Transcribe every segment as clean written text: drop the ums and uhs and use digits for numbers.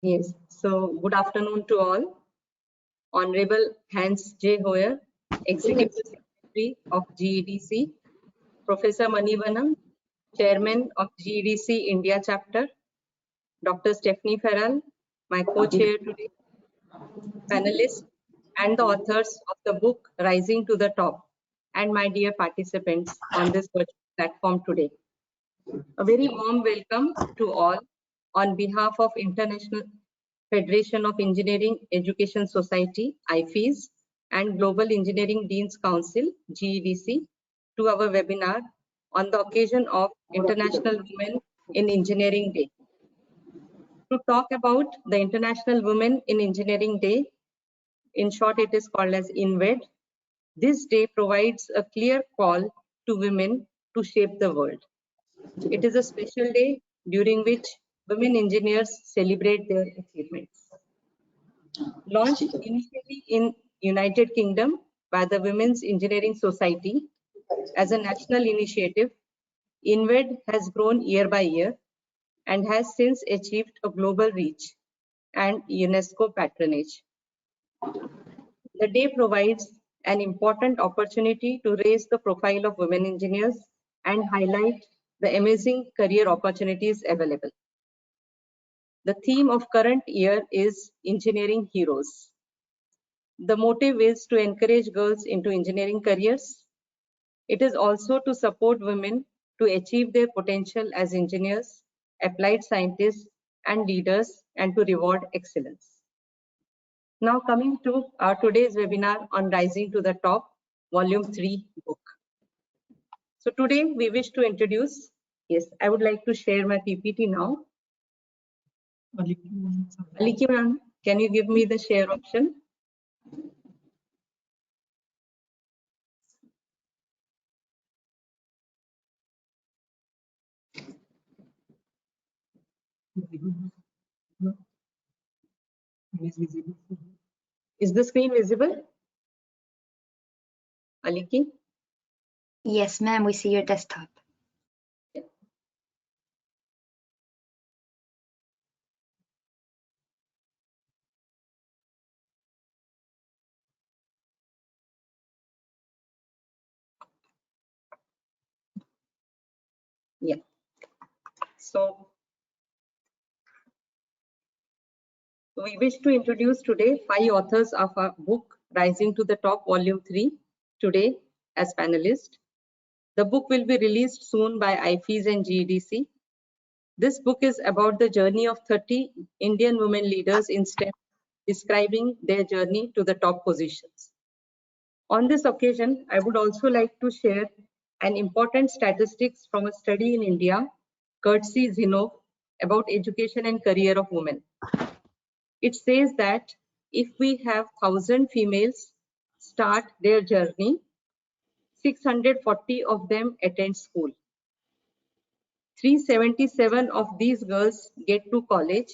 Yes, so good afternoon to all. Honorable Hans J. Hoyer, Executive Secretary of GEDC, Professor Manivanam, Chairman of GEDC India Chapter, Dr. Stephanie Farrell, my co-chair today, panelists, and the authors of the book Rising to the Top, and my dear participants on this virtual platform today. A very warm welcome to all on behalf of International Federation of Engineering Education Society, IFES, and Global Engineering Deans Council, GEDC, to our webinar on the occasion of International Women in Engineering Day. To talk about the International Women in Engineering Day, in short it is called as INVED, this day provides a clear call to women to shape the world. It is a special day during which women engineers celebrate their achievements. Launched initially in United Kingdom by the Women's Engineering Society as a national initiative, INVED has grown year by year and has since achieved a global reach and UNESCO patronage. The day provides an important opportunity to raise the profile of women engineers and highlight the amazing career opportunities available. The theme of current year is Engineering Heroes. The motive is to encourage girls into engineering careers. It is also to support women to achieve their potential as engineers, applied scientists, and leaders, and to reward excellence. Now coming to our today's webinar on Rising to the Top, Volume 3 book. So today we wish to introduce, yes, I would like to share my PPT now. Aliki ma'am, can you give me the share option? Is the screen visible? Aliki? Yes, ma'am, we see your desktop. Yeah. So we wish to introduce today 5 authors of our book Rising to the Top Volume 3 today as panelists. The book will be released soon by IFES and GEDC. This book is about the journey of 30 Indian women leaders in STEM, describing their journey to the top positions. On this occasion, I would also like to share an important statistics from a study in India, courtesy Zinnov, about education and career of women. It says that if we have 1,000 females start their journey, 640 of them attend school. 377 of these girls get to college.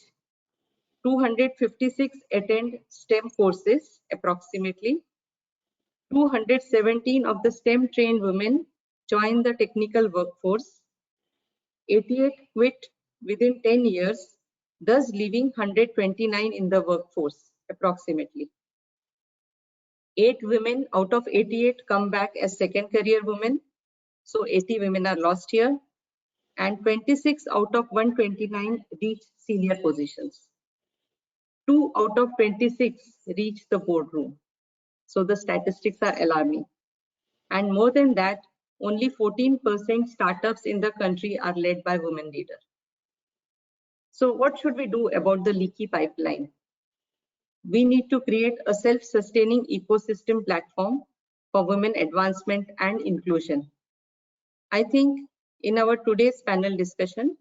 256 attend STEM courses approximately. 217 of the STEM trained women join the technical workforce. 88 quit within 10 years, thus leaving 129 in the workforce approximately. 8 women out of 88 come back as second career women. So 80 women are lost here. And 26 out of 129 reach senior positions. 2 out of 26 reach the boardroom. So the statistics are alarming. And more than that, only 14% startups in the country are led by women leaders. So what should we do about the leaky pipeline? We need to create a self-sustaining ecosystem platform for women advancement and inclusion. I think in our today's panel discussion,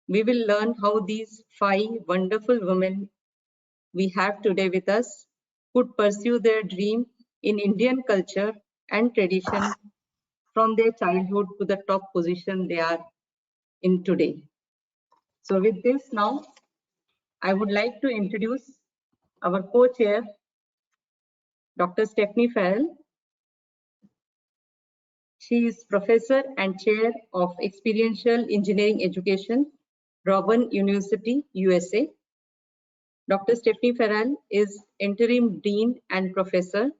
we will learn how these 5 wonderful women we have today with us could pursue their dream in Indian culture and tradition from their childhood to the top position they are in today. So with this now, I would like to introduce our co-chair, Dr. Stephanie Farrell. She is professor and chair of experiential engineering education, Auburn University, USA. Dr. Stephanie Farrell is Interim Dean and Professor.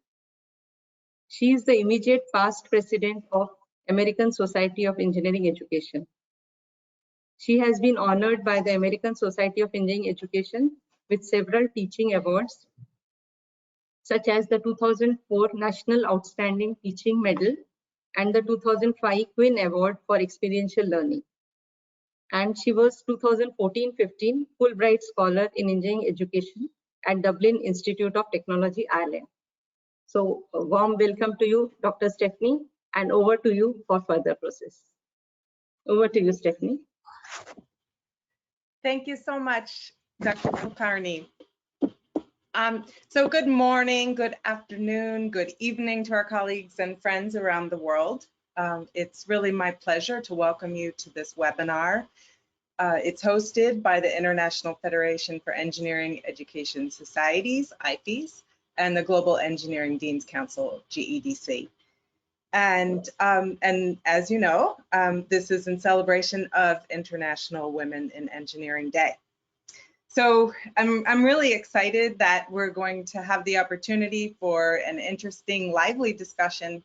She is the immediate past president of American Society of Engineering Education. She has been honored by the American Society of Engineering Education with several teaching awards, such as the 2004 National Outstanding Teaching Medal and the 2005 Quinn Award for Experiential Learning. And she was 2014-15 Fulbright Scholar in Engineering Education at Dublin Institute of Technology, Ireland. So a warm welcome to you, Dr. Stephanie, and over to you for further process. Over to you, Stephanie. Thank you so much, Dr. Kulkarni. So good morning, good afternoon, good evening to our colleagues and friends around the world. It's really my pleasure to welcome you to this webinar. It's hosted by the International Federation for Engineering Education Societies, IFES, and the Global Engineering Deans Council, GEDC. And as you know, this is in celebration of International Women in Engineering Day. So I'm really excited that we're going to have the opportunity for an interesting, lively discussion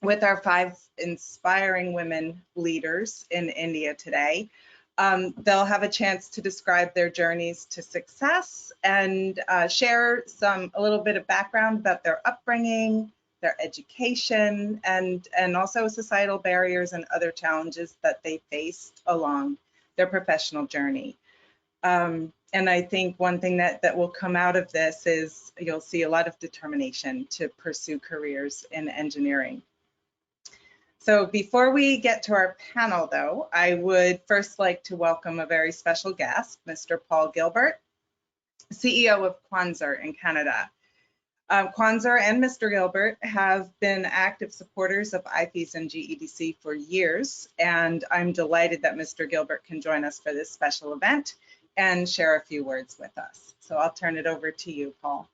with our 5 inspiring women leaders in India today. They'll have a chance to describe their journeys to success and share a little bit of background about their upbringing, their education, and also societal barriers and other challenges that they faced along their professional journey. And I think one thing that will come out of this is you'll see a lot of determination to pursue careers in engineering. So before we get to our panel, though, I would first like to welcome a very special guest, Mr. Paul Gilbert, CEO of Quanzur in Canada. Quanzur and Mr. Gilbert have been active supporters of IFES and GEDC for years, and I'm delighted that Mr. Gilbert can join us for this special event and share a few words with us. So I'll turn it over to you, Paul.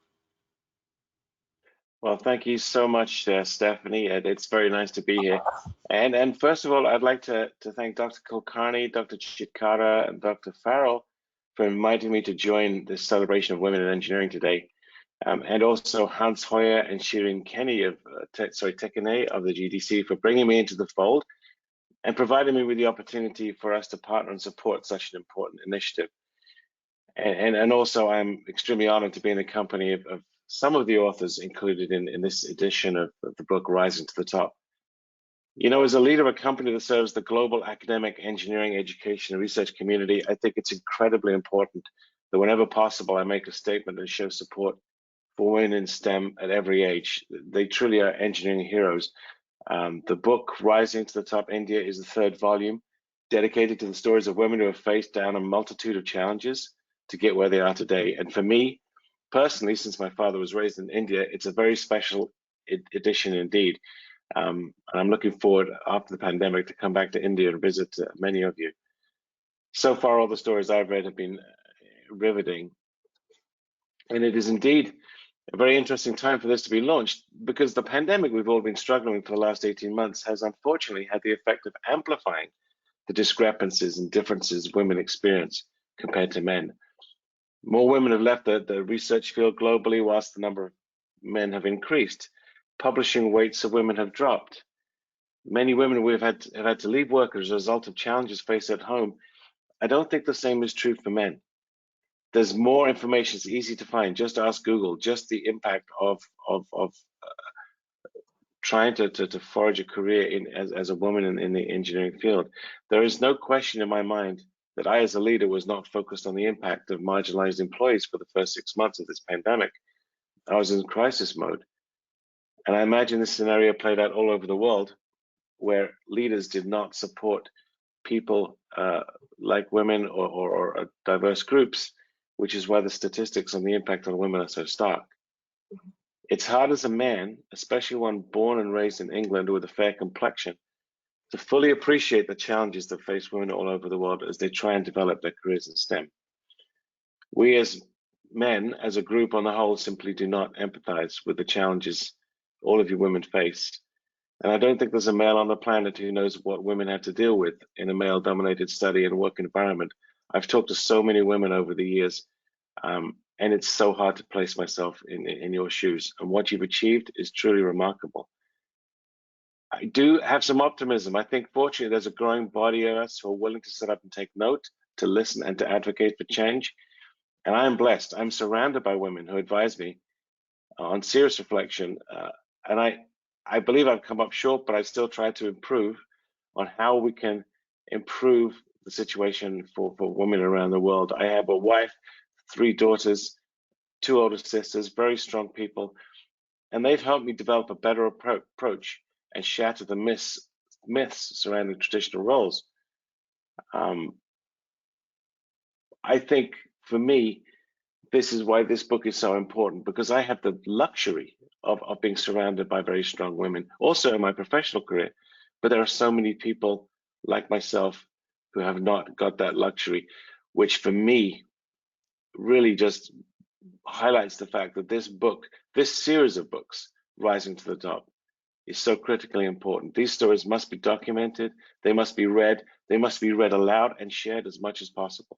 Well, thank you so much, Stephanie. It's very nice to be here. And first of all, I'd like to thank Dr. Kulkarni, Dr. Chitkara, and Dr. Farrell for inviting me to join this celebration of women in engineering today. And also Hans Hoyer and Shirin Kenny of Tekene of the GDC for bringing me into the fold and providing me with the opportunity for us to partner and support such an important initiative. And also, I'm extremely honored to be in the company of some of the authors included in this edition of the book, Rising to the Top. You know, as a leader of a company that serves the global academic, engineering, education, and research community, I think it's incredibly important that whenever possible, I make a statement and show support for women in STEM at every age. They truly are engineering heroes. The book, Rising to the Top India, is the 3rd volume, dedicated to the stories of women who have faced down a multitude of challenges to get where they are today. And for me, personally, since my father was raised in India, it's a very special edition indeed. And I'm looking forward after the pandemic to come back to India and visit many of you. So far, all the stories I've read have been riveting. And it is indeed a very interesting time for this to be launched because the pandemic we've all been struggling with for the last 18 months has unfortunately had the effect of amplifying the discrepancies and differences women experience compared to men. More women have left the research field globally, whilst the number of men have increased. Publishing rates of women have dropped. Many women have had to leave work as a result of challenges faced at home. I don't think the same is true for men. There's more information, it's easy to find. Just ask Google, just the impact of trying to forge a career as a woman in the engineering field. There is no question in my mind that I, as a leader, was not focused on the impact of marginalized employees for the first 6 months of this pandemic. I was in crisis mode. And I imagine this scenario played out all over the world where leaders did not support people like women or diverse groups, which is why the statistics on the impact on women are so stark. It's hard as a man, especially one born and raised in England with a fair complexion, to fully appreciate the challenges that face women all over the world as they try and develop their careers in STEM. We as men, as a group on the whole, simply do not empathize with the challenges all of you women face. And I don't think there's a male on the planet who knows what women have to deal with in a male-dominated study and work environment. I've talked to so many women over the years, And it's so hard to place myself in your shoes. And what you've achieved is truly remarkable. I do have some optimism. I think fortunately there's a growing body of us who are willing to sit up and take note, to listen and to advocate for change. And I am blessed. I'm surrounded by women who advise me on serious reflection. And I believe I've come up short, but I still try to improve on how we can improve the situation for women around the world. I have a wife, 3 daughters, 2 older sisters, very strong people, and they've helped me develop a better approach and shatter the myths surrounding traditional roles. I think for me, this is why this book is so important, because I have the luxury of being surrounded by very strong women, also in my professional career. But there are so many people like myself who have not got that luxury, which for me really just highlights the fact that this book, this series of books, Rising to the Top, is so critically important. These stories must be documented, they must be read aloud and shared as much as possible.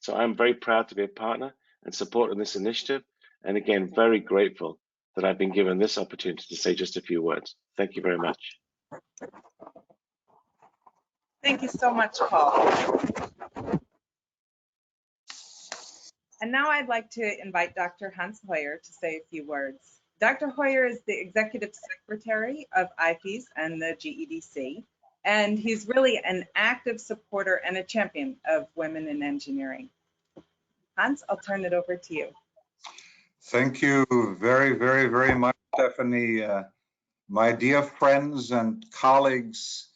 So I'm very proud to be a partner and support in this initiative. And again, very grateful that I've been given this opportunity to say just a few words. Thank you very much. Thank you so much, Paul. And now I'd like to invite Dr. Hans Hoyer to say a few words. Dr. Hoyer is the Executive Secretary of IFES and the GEDC, and he's really an active supporter and a champion of women in engineering. Hans, I'll turn it over to you. Thank you very, very, very much, Stephanie. My dear friends and colleagues,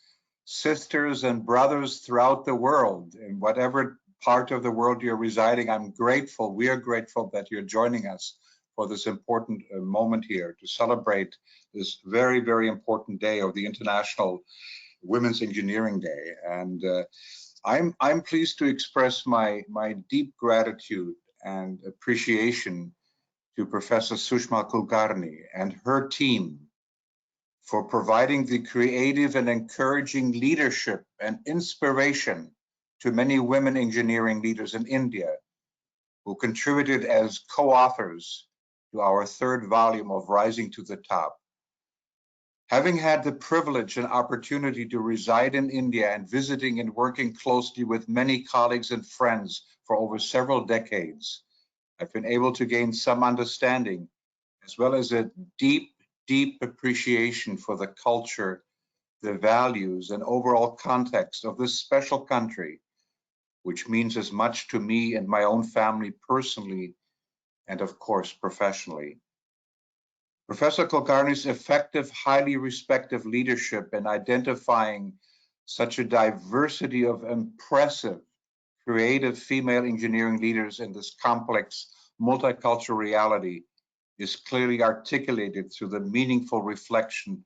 sisters and brothers throughout the world, in whatever part of the world you're residing, I'm grateful, we are grateful that you're joining us for this important moment here to celebrate this very, very important day of the International Women's Engineering Day. And I'm pleased to express my deep gratitude and appreciation to Professor Sushma Kulkarni and her team for providing the creative and encouraging leadership and inspiration to many women engineering leaders in India who contributed as co-authors to our 3rd volume of Rising to the Top. Having had the privilege and opportunity to reside in India and visiting and working closely with many colleagues and friends for over several decades, I've been able to gain some understanding as well as a deep appreciation for the culture, the values, and overall context of this special country, which means as much to me and my own family personally, and of course, professionally. Professor Kulkarni's effective, highly respected leadership in identifying such a diversity of impressive, creative female engineering leaders in this complex, multicultural reality is clearly articulated through the meaningful reflection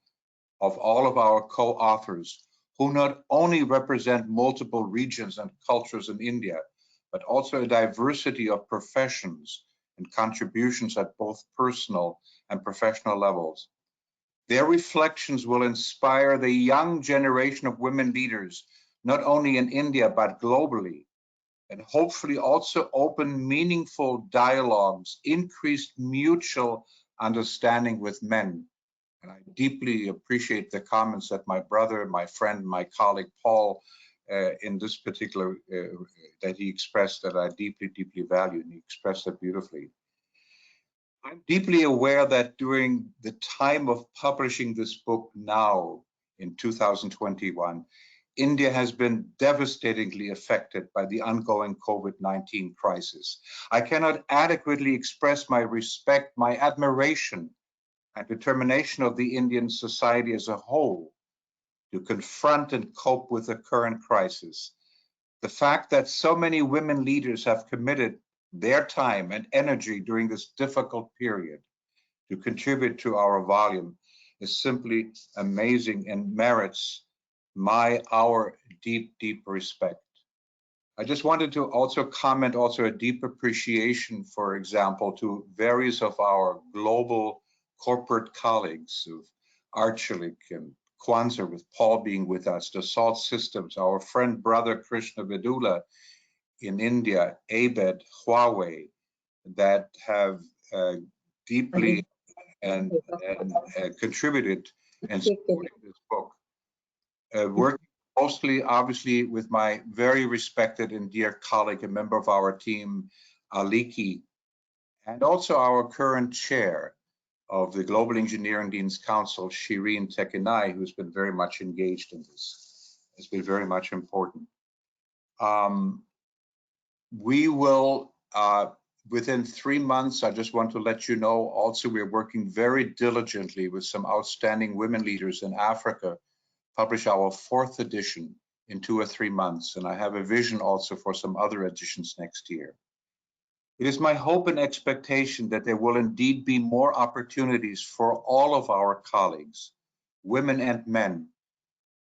of all of our co-authors, who not only represent multiple regions and cultures in India, but also a diversity of professions and contributions at both personal and professional levels. Their reflections will inspire the young generation of women leaders, not only in India, but globally, and hopefully also open meaningful dialogues, increased mutual understanding with men. And I deeply appreciate the comments that my brother, my friend, my colleague Paul, in this particular, that he expressed that I deeply value, and he expressed that beautifully. I'm deeply aware that during the time of publishing this book now in 2021, India has been devastatingly affected by the ongoing COVID-19 crisis. I cannot adequately express my respect, my admiration, and determination of the Indian society as a whole to confront and cope with the current crisis. The fact that so many women leaders have committed their time and energy during this difficult period to contribute to our volume is simply amazing and merits our deep respect. I just wanted to also comment a deep appreciation, for example, to various of our global corporate colleagues of Arçelik and Quanser, with Paul being with us, Dassault Systems, our friend brother Krishna Vedula in India, ABED, Huawei, that have deeply and contributed in supporting this book. Working mostly, obviously, with my very respected and dear colleague, a member of our team, Aliki, and also our current chair of the Global Engineering Deans Council, Shireen Tekinai, who's been very much engaged in this. It's been very much important. We will, within 3 months, I just want to let you know, also we're working very diligently with some outstanding women leaders in Africa, publish our 4th edition in 2 or 3 months. And I have a vision also for some other editions next year. It is my hope and expectation that there will indeed be more opportunities for all of our colleagues, women and men,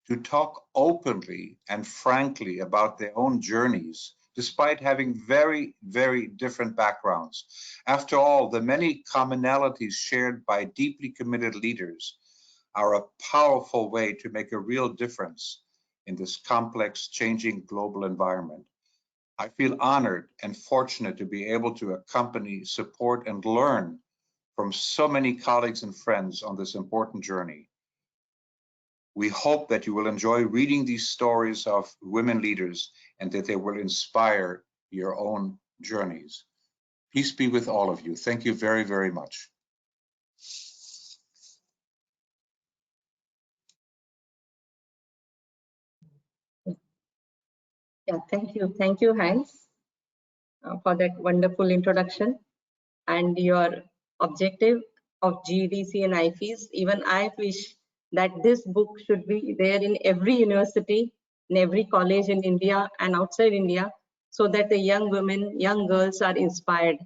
to talk openly and frankly about their own journeys, despite having very, very different backgrounds. After all, the many commonalities shared by deeply committed leaders are a powerful way to make a real difference in this complex, changing global environment. I feel honored and fortunate to be able to accompany, support, and learn from so many colleagues and friends on this important journey. We hope that you will enjoy reading these stories of women leaders and that they will inspire your own journeys. Peace be with all of you. Thank you very, very much. Yeah, thank you. Thank you, Hans, for that wonderful introduction and your objective of GEDC and IFES. Even I wish that this book should be there in every university, in every college in India and outside India, so that the young women, young girls are inspired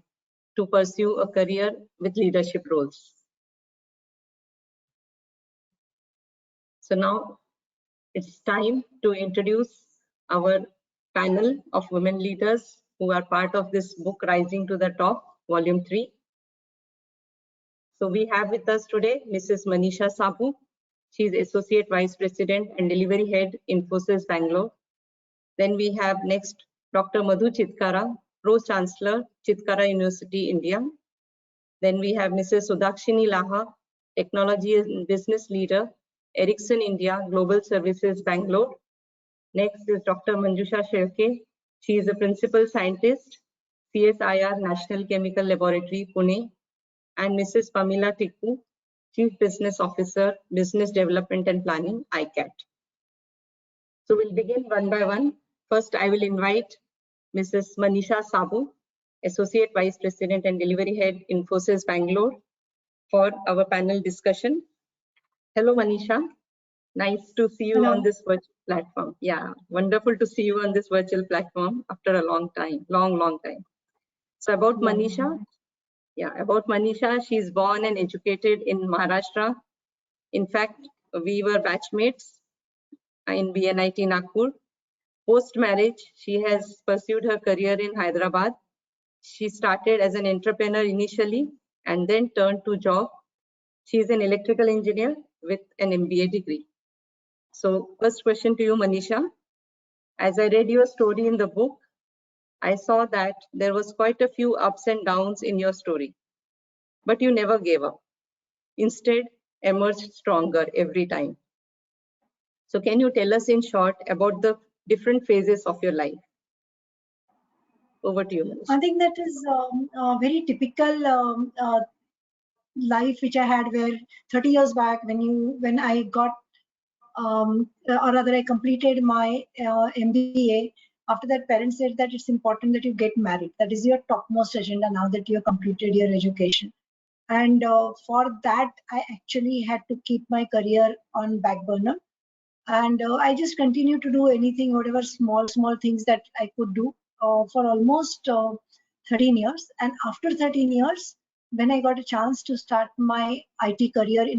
to pursue a career with leadership roles. So now it's time to introduce our panel of women leaders who are part of this book, Rising to the Top, Volume 3. So we have with us today Mrs. Manisha Sabu. She is Associate Vice President and Delivery Head, Infosys Bangalore. Then we have next Dr. Madhu Chitkara, Pro Chancellor, Chitkara University, India. Then we have Mrs. Sudakshini Laha, Technology and Business Leader, Ericsson India, Global Services, Bangalore. Next is Dr. Manjusha Shirke. She is a Principal Scientist, CSIR National Chemical Laboratory, Pune. And Mrs. Pamela Tikku, Chief Business Officer, Business Development and Planning, ICAT. So we'll begin one by one. First, I will invite Mrs. Manisha Sabu, Associate Vice President and Delivery Head, Infosys Bangalore, for our panel discussion. Hello, Manisha. Nice to see you Hello. on this virtual platform. Yeah, wonderful to see you on this virtual platform after a long time, long time. So about Manisha, she's born and educated in Maharashtra. In fact, we were batchmates in BNIT Nagpur. Post-marriage, she has pursued her career in Hyderabad. She started as an entrepreneur initially and then turned to job. She is an electrical engineer with an MBA degree. So first question to you, Manisha. As I read your story in the book, I saw that there was quite a few ups and downs in your story, but you never gave up. Instead, emerged stronger every time. So can you tell us in short about the different phases of your life? Over to you, Manisha. I think that is a very typical life which I had, where 30 years back when I got or rather I completed my MBA. After that, parents said that it's important that you get married. That is your topmost agenda now that you have completed your education. And for that, I actually had to keep my career on back burner. And I just continued to do anything, whatever small things that I could do for almost 13 years. And after 13 years, when I got a chance to start my IT career in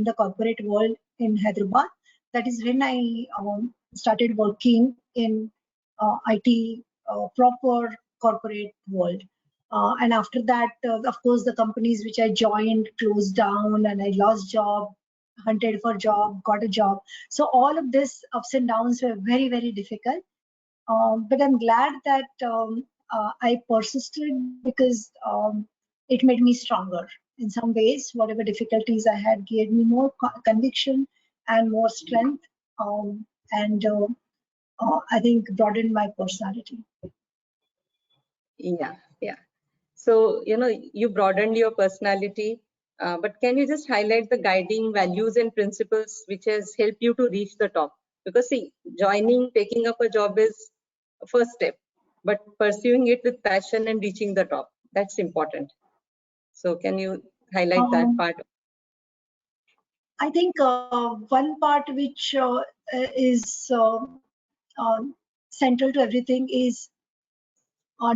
the corporate world in Hyderabad, that is when I started working in IT proper corporate world. And after that, of course, the companies which I joined closed down and I lost job, hunted for job, got a job. So all of this ups and downs were very, very difficult. But I'm glad that I persisted because it made me stronger. In some ways, whatever difficulties I had gave me more conviction and more strength, and I think broadened my personality. Yeah, yeah. So, you broadened your personality, but can you just highlight the guiding values and principles which has helped you to reach the top? Because see, taking up a job is a first step, but pursuing it with passion and reaching the top, that's important. So can you highlight that part? I think one part which is central to everything is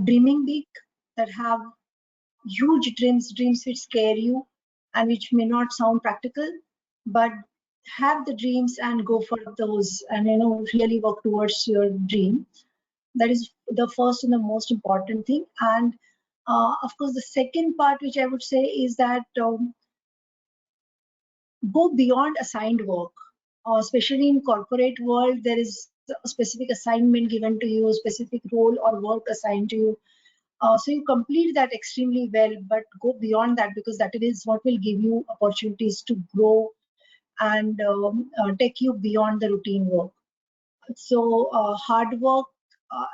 dreaming big, that have huge dreams which scare you and which may not sound practical, but have the dreams and go for those, and really work towards your dream. That is the first and the most important thing. And of course, the second part which I would say is that go beyond assigned work. Especially in corporate world, there is a specific assignment given to you, a specific role or work assigned to you. So you complete that extremely well, but go beyond that, because that is what will give you opportunities to grow and take you beyond the routine work. So hard work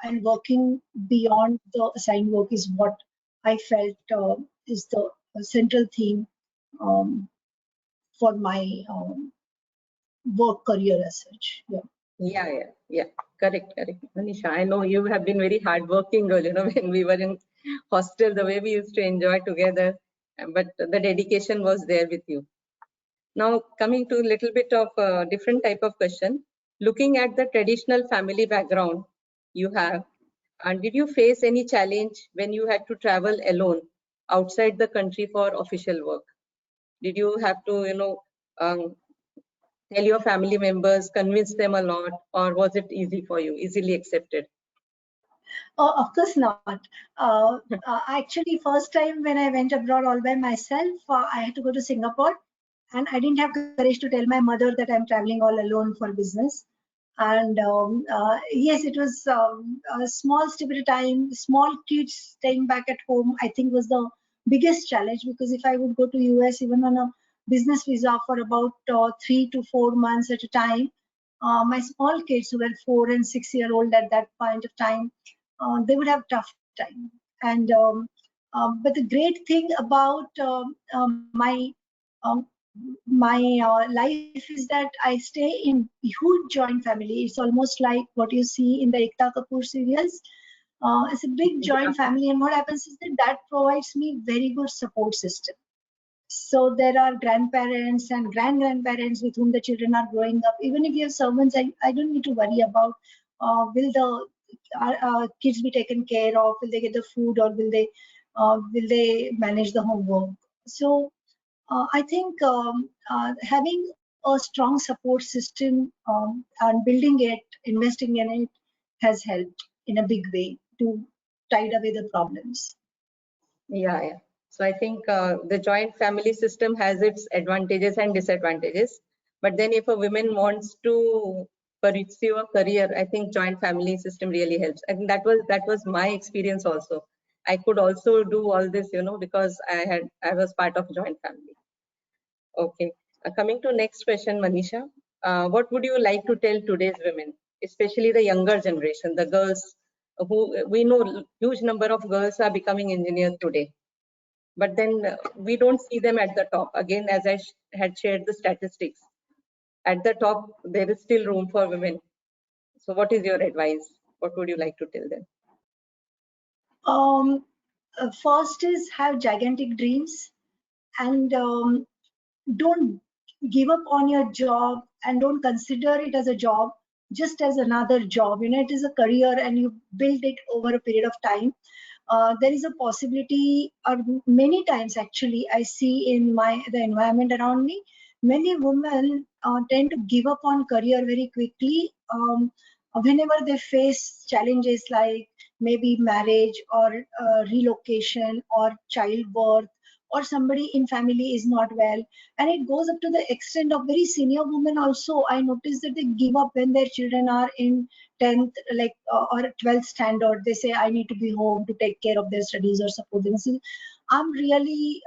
and working beyond the assigned work is what I felt is the central theme um, for my work career as such. Yeah. Correct. Manisha, I know you have been very hardworking girl, when we were in hostel, the way we used to enjoy together, but the dedication was there with you. Now, coming to a little bit of a different type of question, looking at the traditional family background you have, and did you face any challenge when you had to travel alone outside the country for official work? Did you have to, tell your family members, convince them a lot, or was it easy for you, easily accepted? Of course not. Actually, first time when I went abroad all by myself, I had to go to Singapore, and I didn't have courage to tell my mother that I'm traveling all alone for business. And yes, it was a small step at a time. Small kids staying back at home, I think, was the biggest challenge, because if I would go to US even on a business visa for about 3 to 4 months at a time, my small kids who were 4 and 6 year old at that point of time, they would have tough time. And but the great thing about um, my life is that I stay in huge joint family. It's almost like what you see in the Ekta Kapoor serials. It's a big joint family, and what happens is that provides me very good support system. So there are grandparents and grandparents with whom the children are growing up. Even if you have servants, I don't need to worry about will the kids be taken care of, will they get the food, or will they manage the homework. So I think having a strong support system and building it, investing in it, has helped in a big way to tide away the problems. Yeah. So I think the joint family system has its advantages and disadvantages. But then if a woman wants to pursue a career, I think joint family system really helps. I think that was my experience also. I could also do all this, because I was part of joint family. Okay. Coming to next question, Manisha, what would you like to tell today's women, especially the younger generation, the girls who we know huge number of girls are becoming engineers today, but then we don't see them at the top. Again, as I had shared the statistics, at the top there is still room for women. So what is your advice? What would you like to tell them? First is have gigantic dreams, and don't give up on your job, and don't consider it as a job, just as another job. It is a career, and you build it over a period of time. There is a possibility, or many times actually I see in the environment around me, many women tend to give up on career very quickly whenever they face challenges like maybe marriage or relocation or childbirth or somebody in family is not well. And it goes up to the extent of very senior women also. I noticed that they give up when their children are in 10th or 12th standard. They say, I need to be home to take care of their studies or support them. So I'm really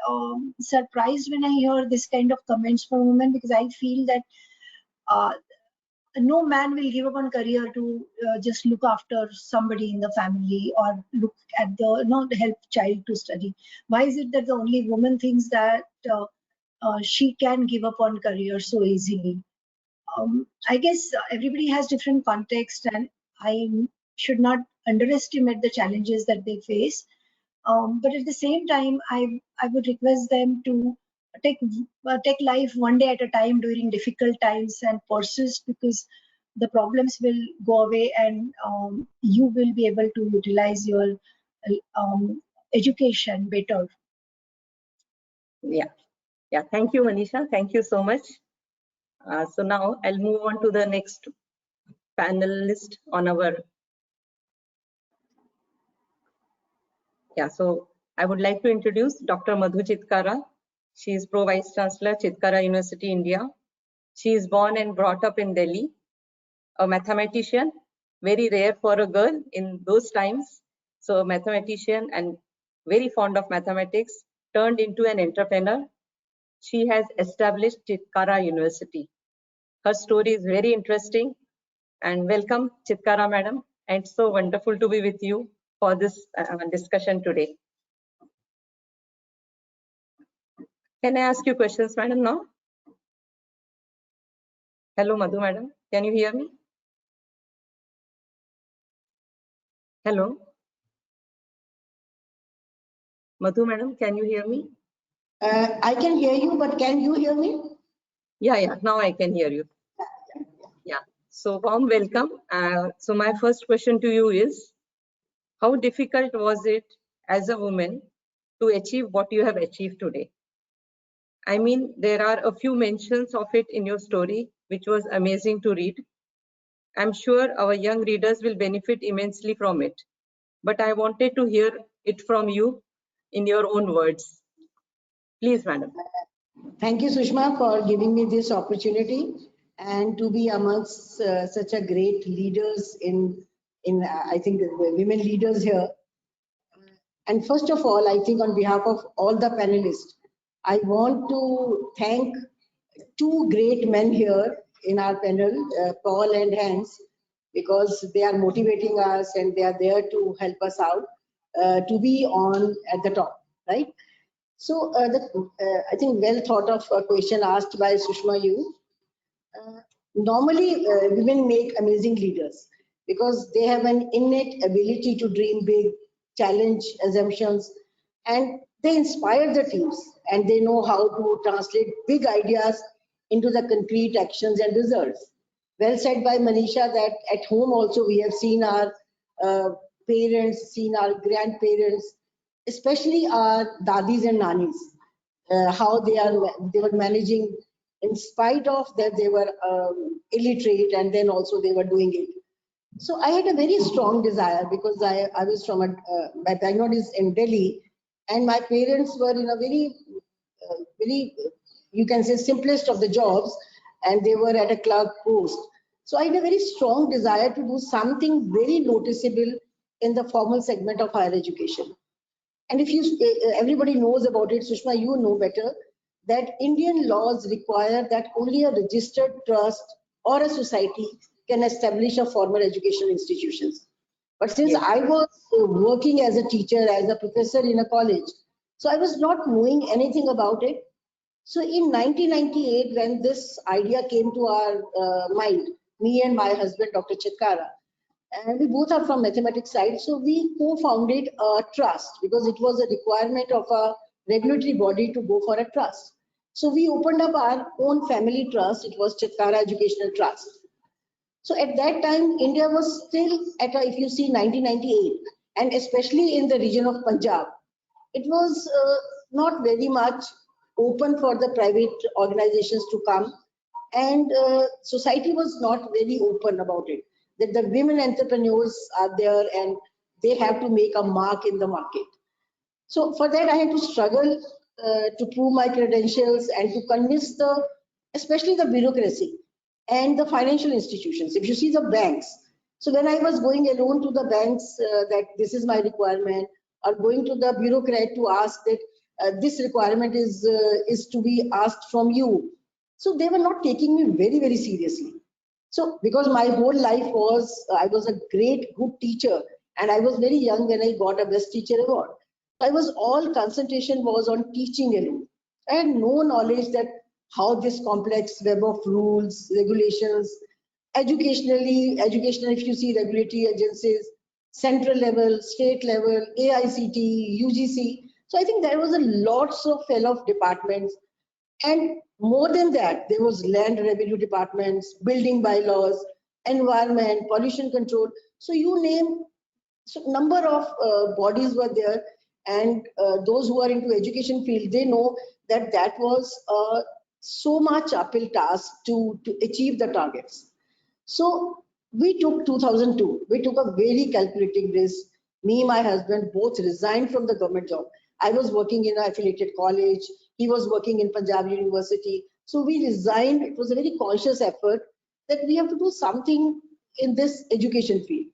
surprised when I hear this kind of comments from women, because I feel that no man will give up on career to just look after somebody in the family or look at help child to study. Why is it that the only woman thinks that she can give up on career so easily? I guess everybody has different context, and I should not underestimate the challenges that they face. But at the same time, I would request them to take life one day at a time during difficult times and persist, because the problems will go away, and you will be able to utilize your education better. Yeah. Thank you, Manisha. Thank you so much. So now I'll move on to the next panelist on our. So I would like to introduce Dr. Madhu Chitkara. She is Pro Vice Chancellor, Chitkara University, India. She is born and brought up in Delhi. A mathematician, very rare for a girl in those times. So a mathematician and very fond of mathematics, turned into an entrepreneur. She has established Chitkara University. Her story is very interesting. And welcome, Chitkara Madam. And it's so wonderful to be with you for this discussion today. Can I ask you questions, Madam, now? Hello, Madhu Madam. Can you hear me? Hello. Madhu Madam, can you hear me? I can hear you, but can you hear me? Yeah, now I can hear you. Yeah, so warm welcome. So my first question to you is, how difficult was it as a woman to achieve what you have achieved today? I mean, there are a few mentions of it in your story, which was amazing to read. I'm sure our young readers will benefit immensely from it, but I wanted to hear it from you in your own words. Please, Madam. Thank you, Sushma, for giving me this opportunity and to be amongst such a great leaders in I think the women leaders here. And first of all, I think on behalf of all the panelists, I want to thank two great men here in our panel, Paul and Hans, because they are motivating us and they are there to help us out to be on at the top, right? So I think well thought of a question asked by Sushma you. Normally, women make amazing leaders because they have an innate ability to dream big, challenge assumptions, and they inspire the teams, and they know how to translate big ideas into the concrete actions and results. Well said by Manisha that at home also we have seen our parents, seen our grandparents, especially our dadis and nanis, how they were managing in spite of that they were illiterate, and then also they were doing it. So I had a very strong desire because I was from my background is in Delhi, and my parents were in a very you can say simplest of the jobs, and they were at a clerk post. So I had a very strong desire to do something very noticeable in the formal segment of higher education. And if everybody knows about it, Sushma, you know better that Indian laws require that only a registered trust or a society can establish a formal education institutions. But since I was working as a teacher, as a professor in a college, so I was not knowing anything about it. So in 1998, when this idea came to our mind, me and my husband, Dr. Chitkara, and we both are from mathematics side, so we co-founded a trust because it was a requirement of a regulatory body to go for a trust. So we opened up our own family trust. It was Chitkara Educational Trust. So at that time, India was still at a, if you see 1998, and especially in the region of Punjab, it was not very much open for the private organizations to come, and society was not very open about it, that the women entrepreneurs are there and they have to make a mark in the market. So for that I had to struggle to prove my credentials and to convince especially the bureaucracy and the financial institutions. If you see the banks, so when I was going alone to the banks that this is my requirement, or going to the bureaucrat to ask that this requirement is to be asked from you, so they were not taking me very, very seriously. So because my whole life was, I was a great good teacher, and I was very young when I got a best teacher award. I was all concentration was on teaching alone. I had no knowledge that how this complex web of rules, regulations, educational, if you see regulatory agencies, central level, state level, AICT, UGC. So I think there was a lots of fellow departments, and more than that, there was land revenue departments, building bylaws, environment, pollution control. So you name, so number of bodies were there, and those who are into education field, they know that that was so much uphill task to achieve the targets. So we took 2002, we took a very calculating risk. Me, my husband both resigned from the government job. I was working in an affiliated college, he was working in Punjab University. So we resigned. It was a very conscious effort that we have to do something in this education field.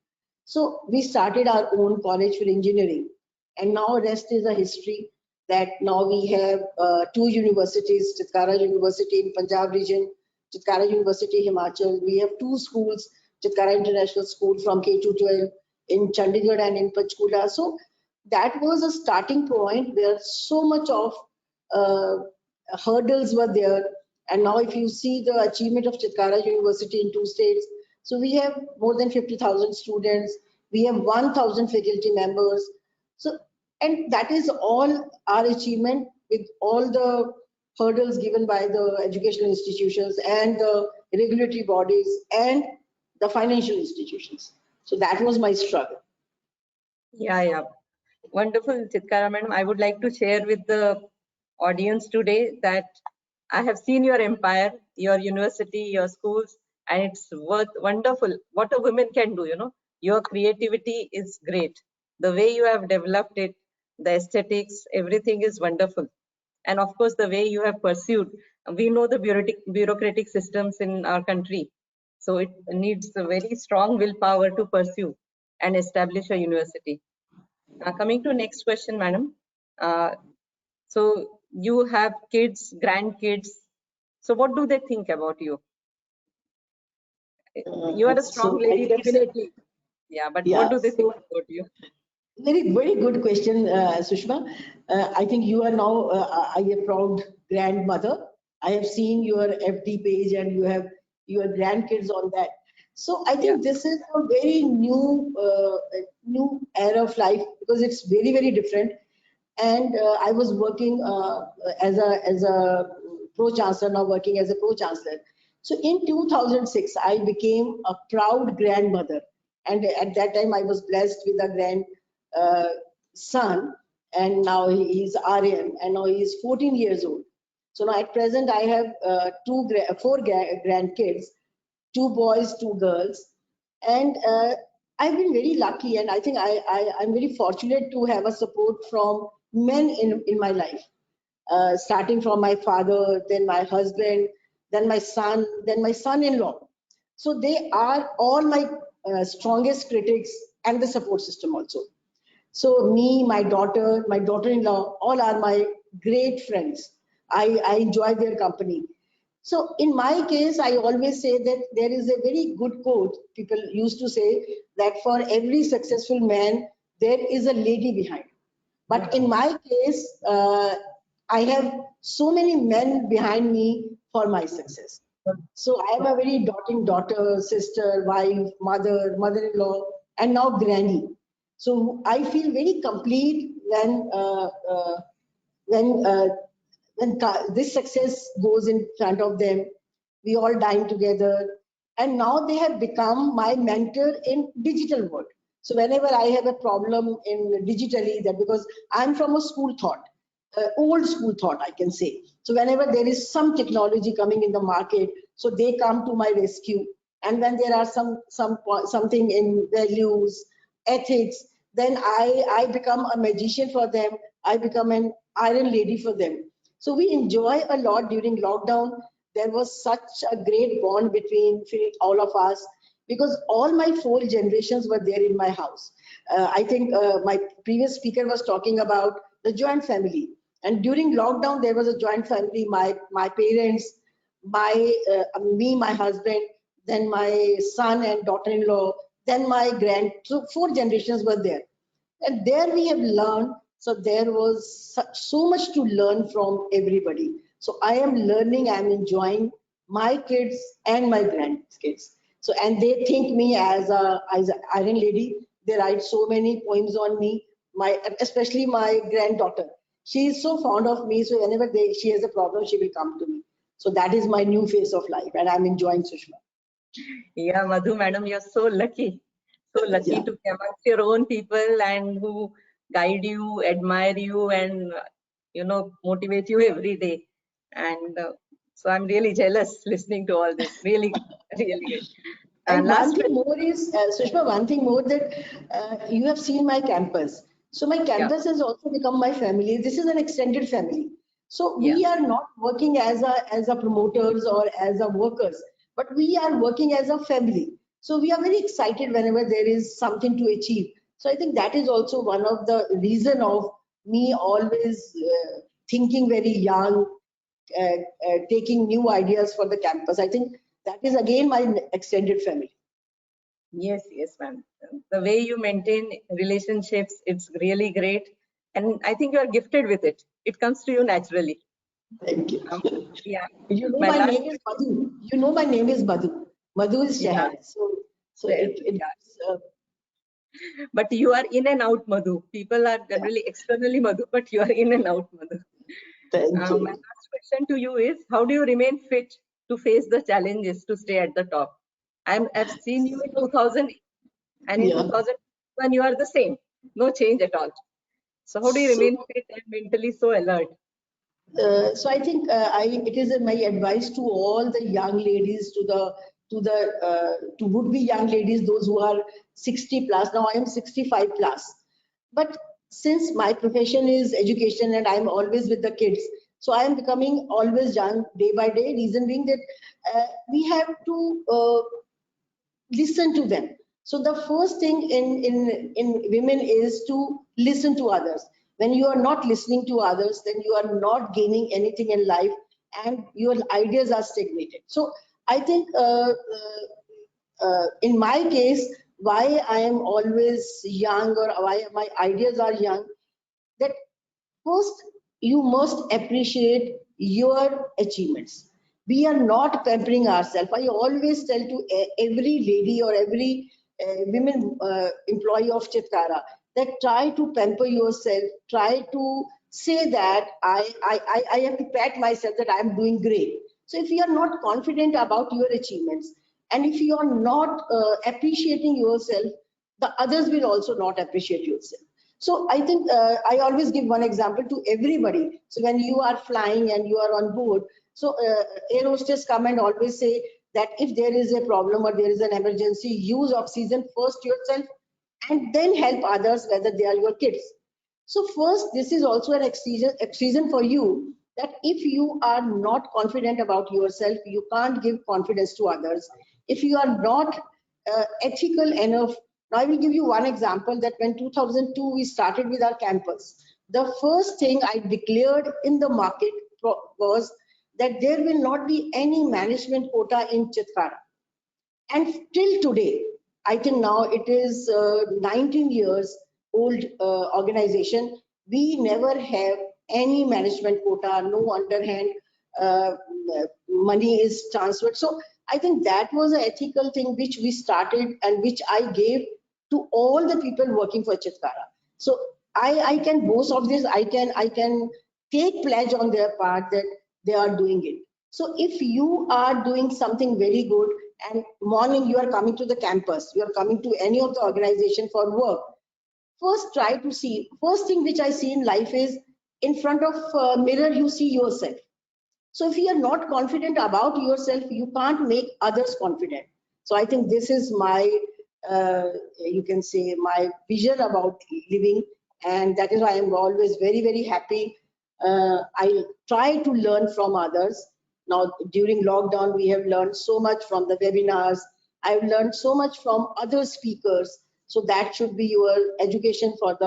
So we started our own college for engineering, and now rest is a history. That now we have 2 universities, Chitkara University in Punjab region, Chitkara University Himachal. We have 2 schools, Chitkara International School from K to 12 in Chandigarh and in Panchkula. So that was a starting point where so much of hurdles were there. And now if you see the achievement of Chitkara University in 2 states, so we have more than 50,000 students, we have 1,000 faculty members. So, and that is all our achievement with all the hurdles given by the educational institutions and the regulatory bodies and the financial institutions. So that was my struggle. Yeah. Wonderful, Chitkara madam. I would like to share with the audience today that I have seen your empire, your university, your schools, and it's wonderful what a woman can do, you know. Your creativity is great. The way you have developed it, the aesthetics, everything is wonderful. And of course, the way you have pursued, we know the bureaucratic systems in our country. So it needs a very strong willpower to pursue and establish a university. Coming to next question, madam. So you have kids, grandkids. So what do they think about you? You are a strong lady, definitely. Yeah, but what do they think about you? Very, very good question, Sushma. I think you are now a proud grandmother. I have seen your FD page and you have your grandkids on that. So I think this is a very new era of life because it's very, very different. And I was working as a pro-chancellor, now working as a pro-chancellor. So in 2006, I became a proud grandmother. And at that time, I was blessed with a son, and now he's Aryan, and now he's 14 years old. So now at present, I have 4 grandkids, 2 boys, 2 girls. And I've been very lucky, and I think I'm very fortunate to have a support from men in my life, starting from my father, then my husband, then my son, then my son-in-law. So they are all my strongest critics and the support system also. So me, my daughter-in-law, all are my great friends. I enjoy their company. So in my case, I always say that there is a very good quote. People used to say that for every successful man, there is a lady behind. But in my case, I have so many men behind me for my success. So I am a very doting daughter, sister, wife, mother, mother-in-law, and now granny. So I feel very complete when this success goes in front of them. We all dine together, and now they have become my mentor in digital world. So whenever I have a problem in digitally, that because I'm from a school thought, old school thought, I can say. So whenever there is some technology coming in the market, so they come to my rescue. And when there are something in values, ethics, then I become a magician for them I become an iron lady for them. So we enjoy a lot during lockdown. There was such a great bond between all of us because all my 4 generations were there in my house. I think my previous speaker was talking about the joint family. And during lockdown, there was a joint family. My parents, me, my husband, then my son and daughter-in-law, then my so 4 generations were there. And there we have learned. So there was so much to learn from everybody. So I am learning, I'm enjoying my kids and my grandkids. So, and they think me as an iron lady. They write so many poems on me, especially my granddaughter. She is so fond of me. So whenever she has a problem, she will come to me. So that is my new phase of life and I'm enjoying, Sushma. Yeah, Madhu madam, you're so lucky. So lucky Yeah. to be amongst your own people and who guide you, admire you, and motivate you every day. And so I'm really jealous listening to all this. Really, really good. And Last one thing question. more is, Sushma, one thing more that you have seen my campus. So my campus has also become my family. This is an extended family. So we are not working as a promoters or as a workers, but we are working as a family. So we are very excited whenever there is something to achieve. So I think that is also one of the reason of me always thinking very young, taking new ideas for the campus. I think that is again my extended family. Yes, yes, ma'am. The way you maintain relationships, it's really great. And I think you are gifted with it. It comes to you naturally. Thank you. Yeah. You know My my last name is Madhu. You know my name is Madhu. Madhu is Yeah. Shahad. So But you are in and out, Madhu. People are generally externally Madhu, but you are in and out, Madhu. thank My you. last question to you is, how do you remain fit to face the challenges to stay at the top? I've seen you in 2000 and in Yeah. 2001 you are the same, no change at all. So how do you remain fit and mentally so alert? So I think it is my advice to all the young ladies, to would-be young ladies, those who are 60 plus. Now I am 65 plus, but since my profession is education and I'm always with the kids, so I am becoming always young day by day. Reason being that we have to listen to them. So the first thing in women is to listen to others. When you are not listening to others, then you are not gaining anything in life and your ideas are stagnated. So I think in my case, why I am always young or why my ideas are young, that first you must appreciate your achievements. We are not pampering ourselves. I always tell to every lady or every women employee of Chitkara that try to pamper yourself, try to say that I have to pat myself that I am doing great. So if you are not confident about your achievements and if you are not appreciating yourself, the others will also not appreciate yourself. So I think I always give one example to everybody. So when you are flying and you are on board, so air hostess come and always say that if there is a problem or there is an emergency, use oxygen first yourself and then help others, whether they are your kids. So first, this is also an oxygen for you, that if you are not confident about yourself, you can't give confidence to others. If you are not ethical enough. Now I will give you one example that when 2002 we started with our campus, the first thing I declared in the market was that there will not be any management quota in Chitkara. And till today, I think now it is 19 years old organization, we never have any management quota, no underhand money is transferred. So I think that was an ethical thing which we started and which I gave to all the people working for Chitkara. So I can boast of this. I can take pledge on their part that they are doing it. So if you are doing something very good and morning you are coming to the campus, you are coming to any of the organization for work, first try to see, first thing which I see in life is in front of a mirror you see yourself. So if you are not confident about yourself, you can't make others confident. So I think this is my, you can say, my vision about living. And that is why I'm always very, very happy. I try to learn from others. Now, during lockdown, we have learned so much from the webinars. I've learned so much from other speakers. So that should be your education for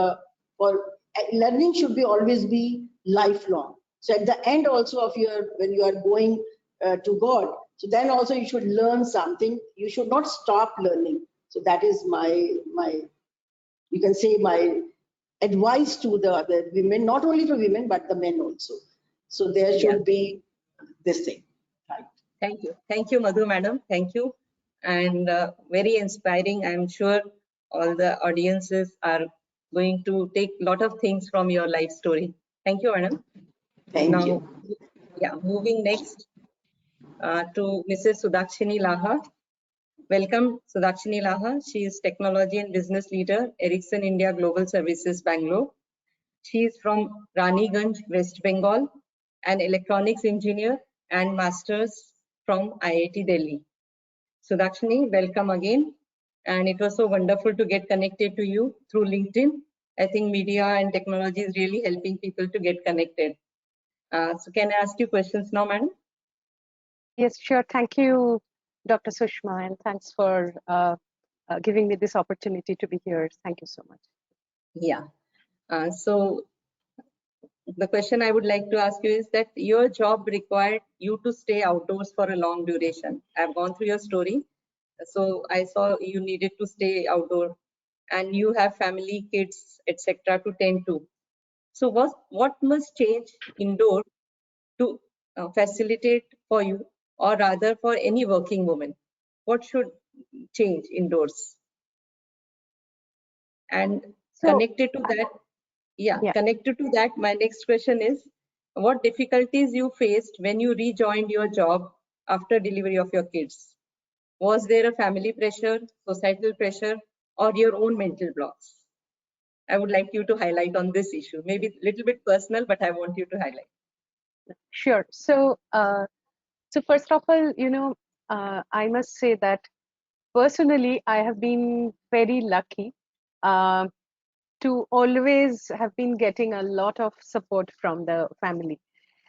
learning should be always be lifelong. So at the end also of when you are going to God, so then also you should learn something. You should not stop learning. So that is you can say my advice to the other women, not only for women, but the men also. So there should be this thing. Right. Thank you. Thank you, Madhu madam. Thank you. And very inspiring. I'm sure all the audiences are going to take a lot of things from your life story. Thank you, madam. Thank you. Yeah, moving next to Mrs. Sudakshini Laha. Welcome, Sudakshini Laha. She is Technology and Business Leader, Ericsson India Global Services, Bangalore. She is from Raniganj, West Bengal, an electronics engineer and masters from IIT Delhi. Sudakshini, welcome again. And it was so wonderful to get connected to you through LinkedIn. I think media and technology is really helping people to get connected. So can I ask you questions now, madam? Yes, sure. Thank you, Dr. Sushma, and thanks for giving me this opportunity to be here. Thank you so much. Yeah. So the question I would like to ask you is that your job required you to stay outdoors for a long duration. I've gone through your story. So I saw you needed to stay outdoor and you have family, kids, etc. to tend to. So what must change indoor to facilitate for you, or rather for any working woman? What should change indoors? And So, connected to that, connected to that, my next question is, what difficulties you faced when you rejoined your job after delivery of your kids? Was there a family pressure, societal pressure, or your own mental blocks? I would like you to highlight on this issue. Maybe a little bit personal, but I want you to highlight. sure. So, so first of all, I must say that personally, I have been very lucky to always have been getting a lot of support from the family.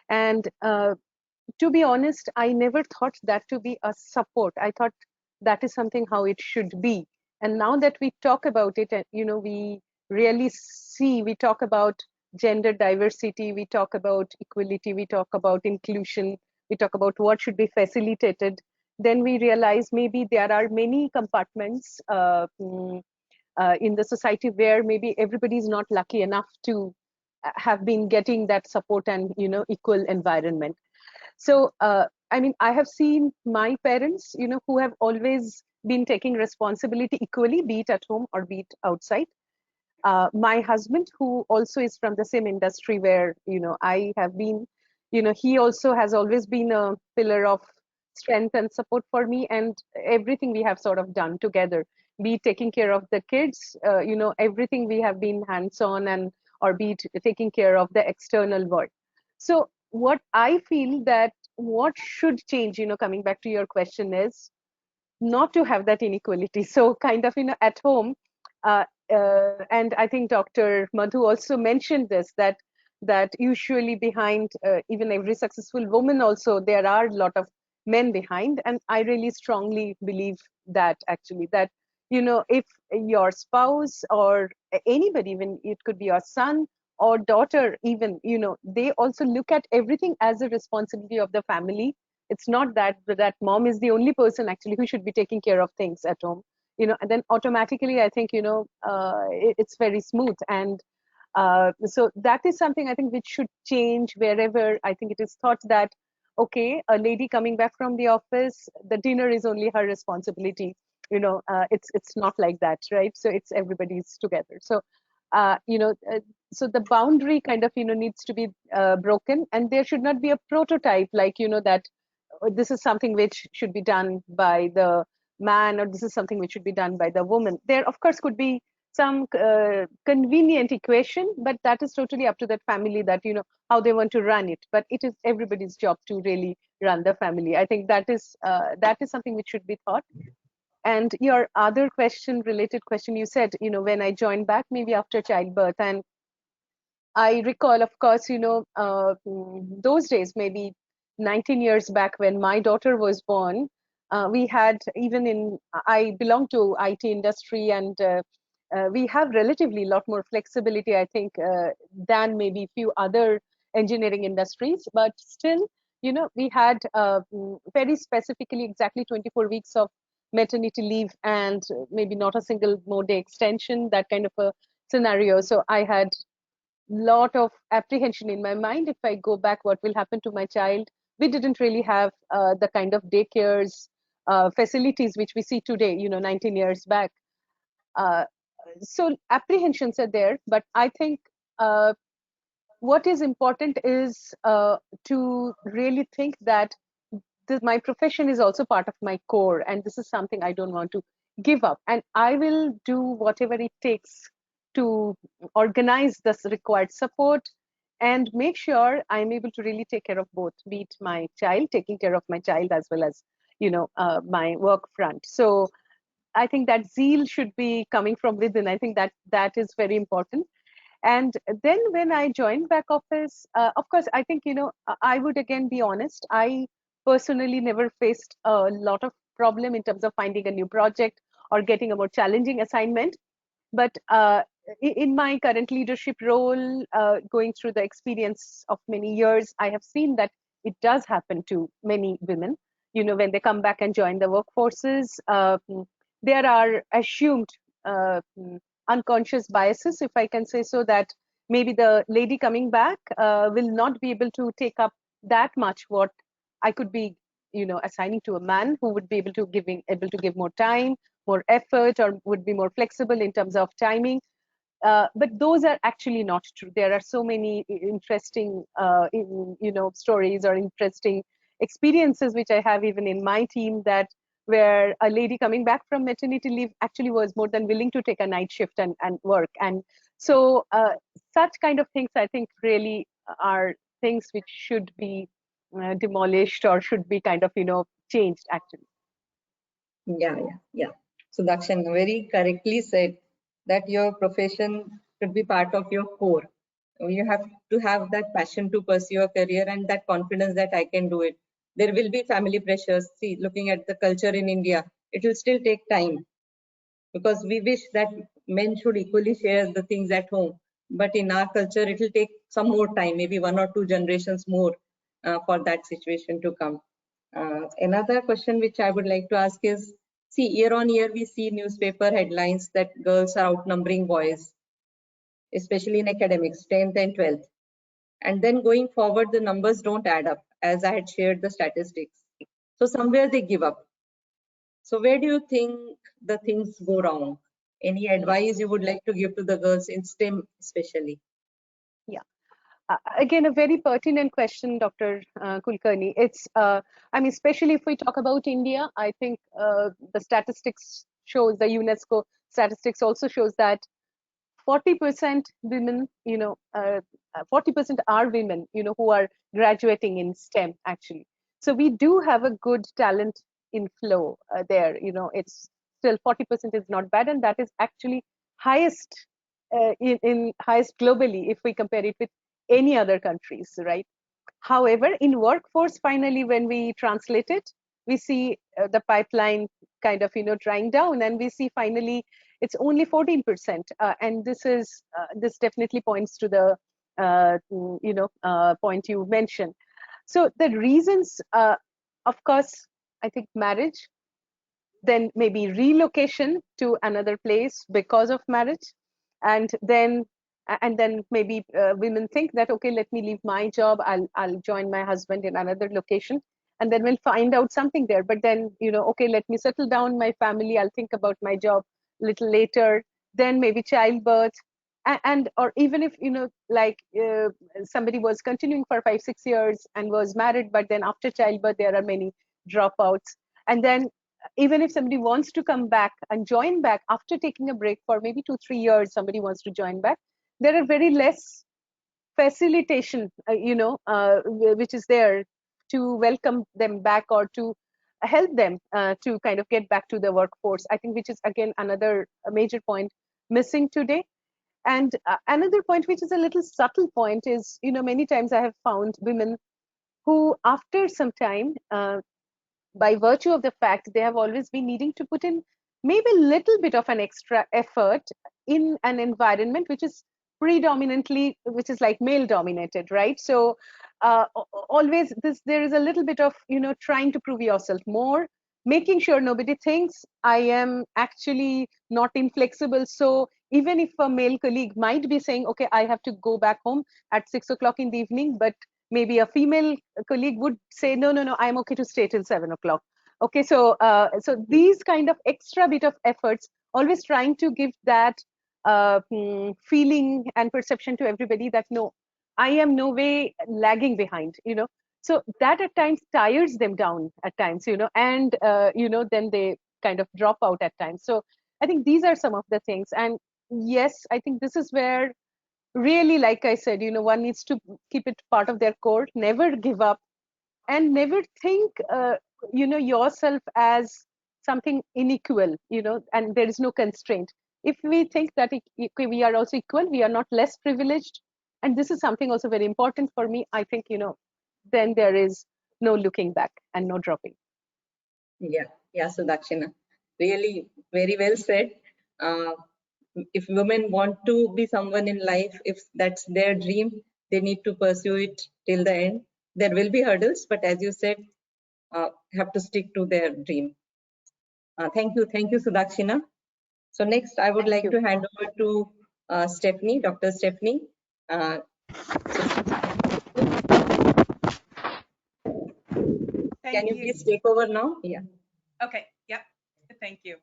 And to be honest, I never thought that to be a support. I thought that is something how it should be. And now that we talk about it, we really see, we talk about gender diversity, we talk about equality, we talk about inclusion, we talk about what should be facilitated, then we realize maybe there are many compartments in the society where maybe everybody is not lucky enough to have been getting that support and equal environment. So I mean, I have seen my parents who have always been taking responsibility equally, be it at home or be it outside. My husband, who also is from the same industry where I have been, he also has always been a pillar of strength and support for me, and everything we have sort of done together, be it taking care of the kids, everything we have been hands-on, and or be it taking care of the external world. So what I feel that what should change, coming back to your question, is not to have that inequality. So kind of at home, and I think Dr. Madhu also mentioned this, that usually behind even every successful woman also there are a lot of men behind. And I really strongly believe that actually that if your spouse or anybody, even it could be your son or daughter even, they also look at everything as a responsibility of the family. It's not that mom is the only person actually who should be taking care of things at home, and then automatically I think it's very smooth. And so that is something I think which should change wherever I think it is thought that okay, a lady coming back from the office, the dinner is only her responsibility. It's not like that, right? So it's everybody's together. So so the boundary kind of needs to be broken, and there should not be a prototype like that this is something which should be done by the man, or this is something which should be done by the woman. There of course could be some convenient equation, but that is totally up to that family, that how they want to run it. But it is everybody's job to really run the family. I think that is something which should be thought. And your other question, related question, you said when I joined back maybe after childbirth, and I recall, of course, those days, maybe 19 years back when my daughter was born, we had I belong to IT industry, and we have relatively a lot more flexibility, I think, than maybe few other engineering industries. But still, we had very specifically exactly 24 weeks of maternity leave and maybe not a single more day extension, that kind of a scenario. So I had lot of apprehension in my mind. If I go back, what will happen to my child? We didn't really have the kind of daycares, facilities which we see today, 19 years back. Uh, so apprehensions are there, but I think what is important is to really think that my profession is also part of my core, and this is something I don't want to give up, and I will do whatever it takes to organize this required support and make sure I'm able to really take care of both, be it my child, taking care of my child, as well as my work front. So I think that zeal should be coming from within. I think that is very important. And then when I joined back office, of course, I think, I would again be honest, I personally never faced a lot of problem in terms of finding a new project or getting a more challenging assignment. But in my current leadership role, going through the experience of many years, I have seen that it does happen to many women. When they come back and join the workforces, there are assumed unconscious biases, if I can say so, that maybe the lady coming back will not be able to take up that much what I could be, assigning to a man who would be able to give more time, more effort, or would be more flexible in terms of timing. But those are actually not true. There are so many interesting, stories or interesting experiences which I have even in my team, that where a lady coming back from maternity leave actually was more than willing to take a night shift and work. And so such kind of things, I think, really are things which should be demolished or should be kind of, changed actually. Yeah. So Dakshan very correctly said that your profession should be part of your core. You have to have that passion to pursue a career and that confidence that I can do it. There will be family pressures. See, looking at the culture in India, it will still take time, because we wish that men should equally share the things at home. But in our culture, it will take some more time, maybe 1 or 2 generations more for that situation to come. Another question which I would like to ask is, see, year on year, we see newspaper headlines that girls are outnumbering boys, especially in academics, 10th and 12th. And then going forward, the numbers don't add up, as I had shared the statistics. So somewhere they give up. So where do you think the things go wrong? Any advice you would like to give to the girls in STEM especially? Yeah. Again, a very pertinent question, Dr. Kulkarni. It's, especially if we talk about India, I think the statistics shows, the UNESCO statistics also shows that 40% women, 40% are women, who are graduating in STEM actually. So we do have a good talent inflow there. It's still 40% is not bad, and that is actually highest in highest globally if we compare it with any other countries, right? However, in workforce, finally, when we translate it, we see the pipeline kind of, drying down, and we see finally it's only 14%. And this definitely points to the, point you mentioned. So the reasons, of course, I think marriage, then maybe relocation to another place because of marriage, and then maybe women think that, okay, let me leave my job, I'll join my husband in another location, and then we'll find out something there. But then, okay, let me settle down my family, I'll think about my job a little later. Then maybe childbirth, and or even if, somebody was continuing for 5-6 years and was married, but then after childbirth there are many dropouts. And then even if somebody wants to come back and join back after taking a break for maybe 2-3 years, somebody wants to join back, there are very less facilitation, which is there to welcome them back or to help them to kind of get back to the workforce. I think, which is again another major point missing today. And another point, which is a little subtle point, is, you know, many times I have found women who, after some time, by virtue of the fact they have always been needing to put in maybe a little bit of an extra effort in an environment which is predominantly, which is like male dominated, right? So always there is a little bit of, you know, trying to prove yourself more, making sure nobody thinks I am actually not inflexible. So even if a male colleague might be saying, okay, I have to go back home at 6 o'clock in the evening, but maybe a female colleague would say, no, no, no, I'm okay to stay till 7 o'clock. Okay, so so these kind of extra bit of efforts, always trying to give that feeling and perception to everybody that no, I am no way lagging behind, you know. So that at times tires them down at times, you know, and you know, then they kind of drop out at times. So I think these are some of the things. And yes, I think this is where really, like I said, you know, one needs to keep it part of their core, never give up, and never think, you know, yourself as something unequal, you know, and there is no constraint. If we think that we are also equal, we are not less privileged, and this is something also very important for me, I think, you know, then there is no looking back and no dropping. Yeah, Sudakshina, really very well said. If women want to be someone in life, if that's their dream, they need to pursue it till the end. There will be hurdles, but as you said, have to stick to their dream. Thank you, Sudakshina. So next, I would Thank like you. to hand over to Stephanie, Dr. Stephanie. Can you please take over now? Yeah. Okay, yep, thank you.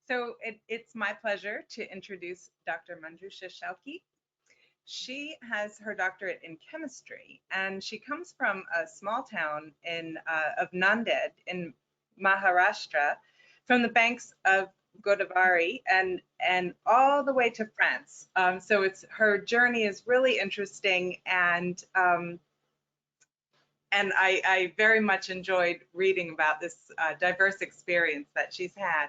So it's my pleasure to introduce Dr. Manjusha Shalki. She has her doctorate in chemistry, and she comes from a small town of Nanded in Maharashtra, from the banks of Godavari and all the way to France. So her journey is really interesting, and I very much enjoyed reading about this diverse experience that she's had.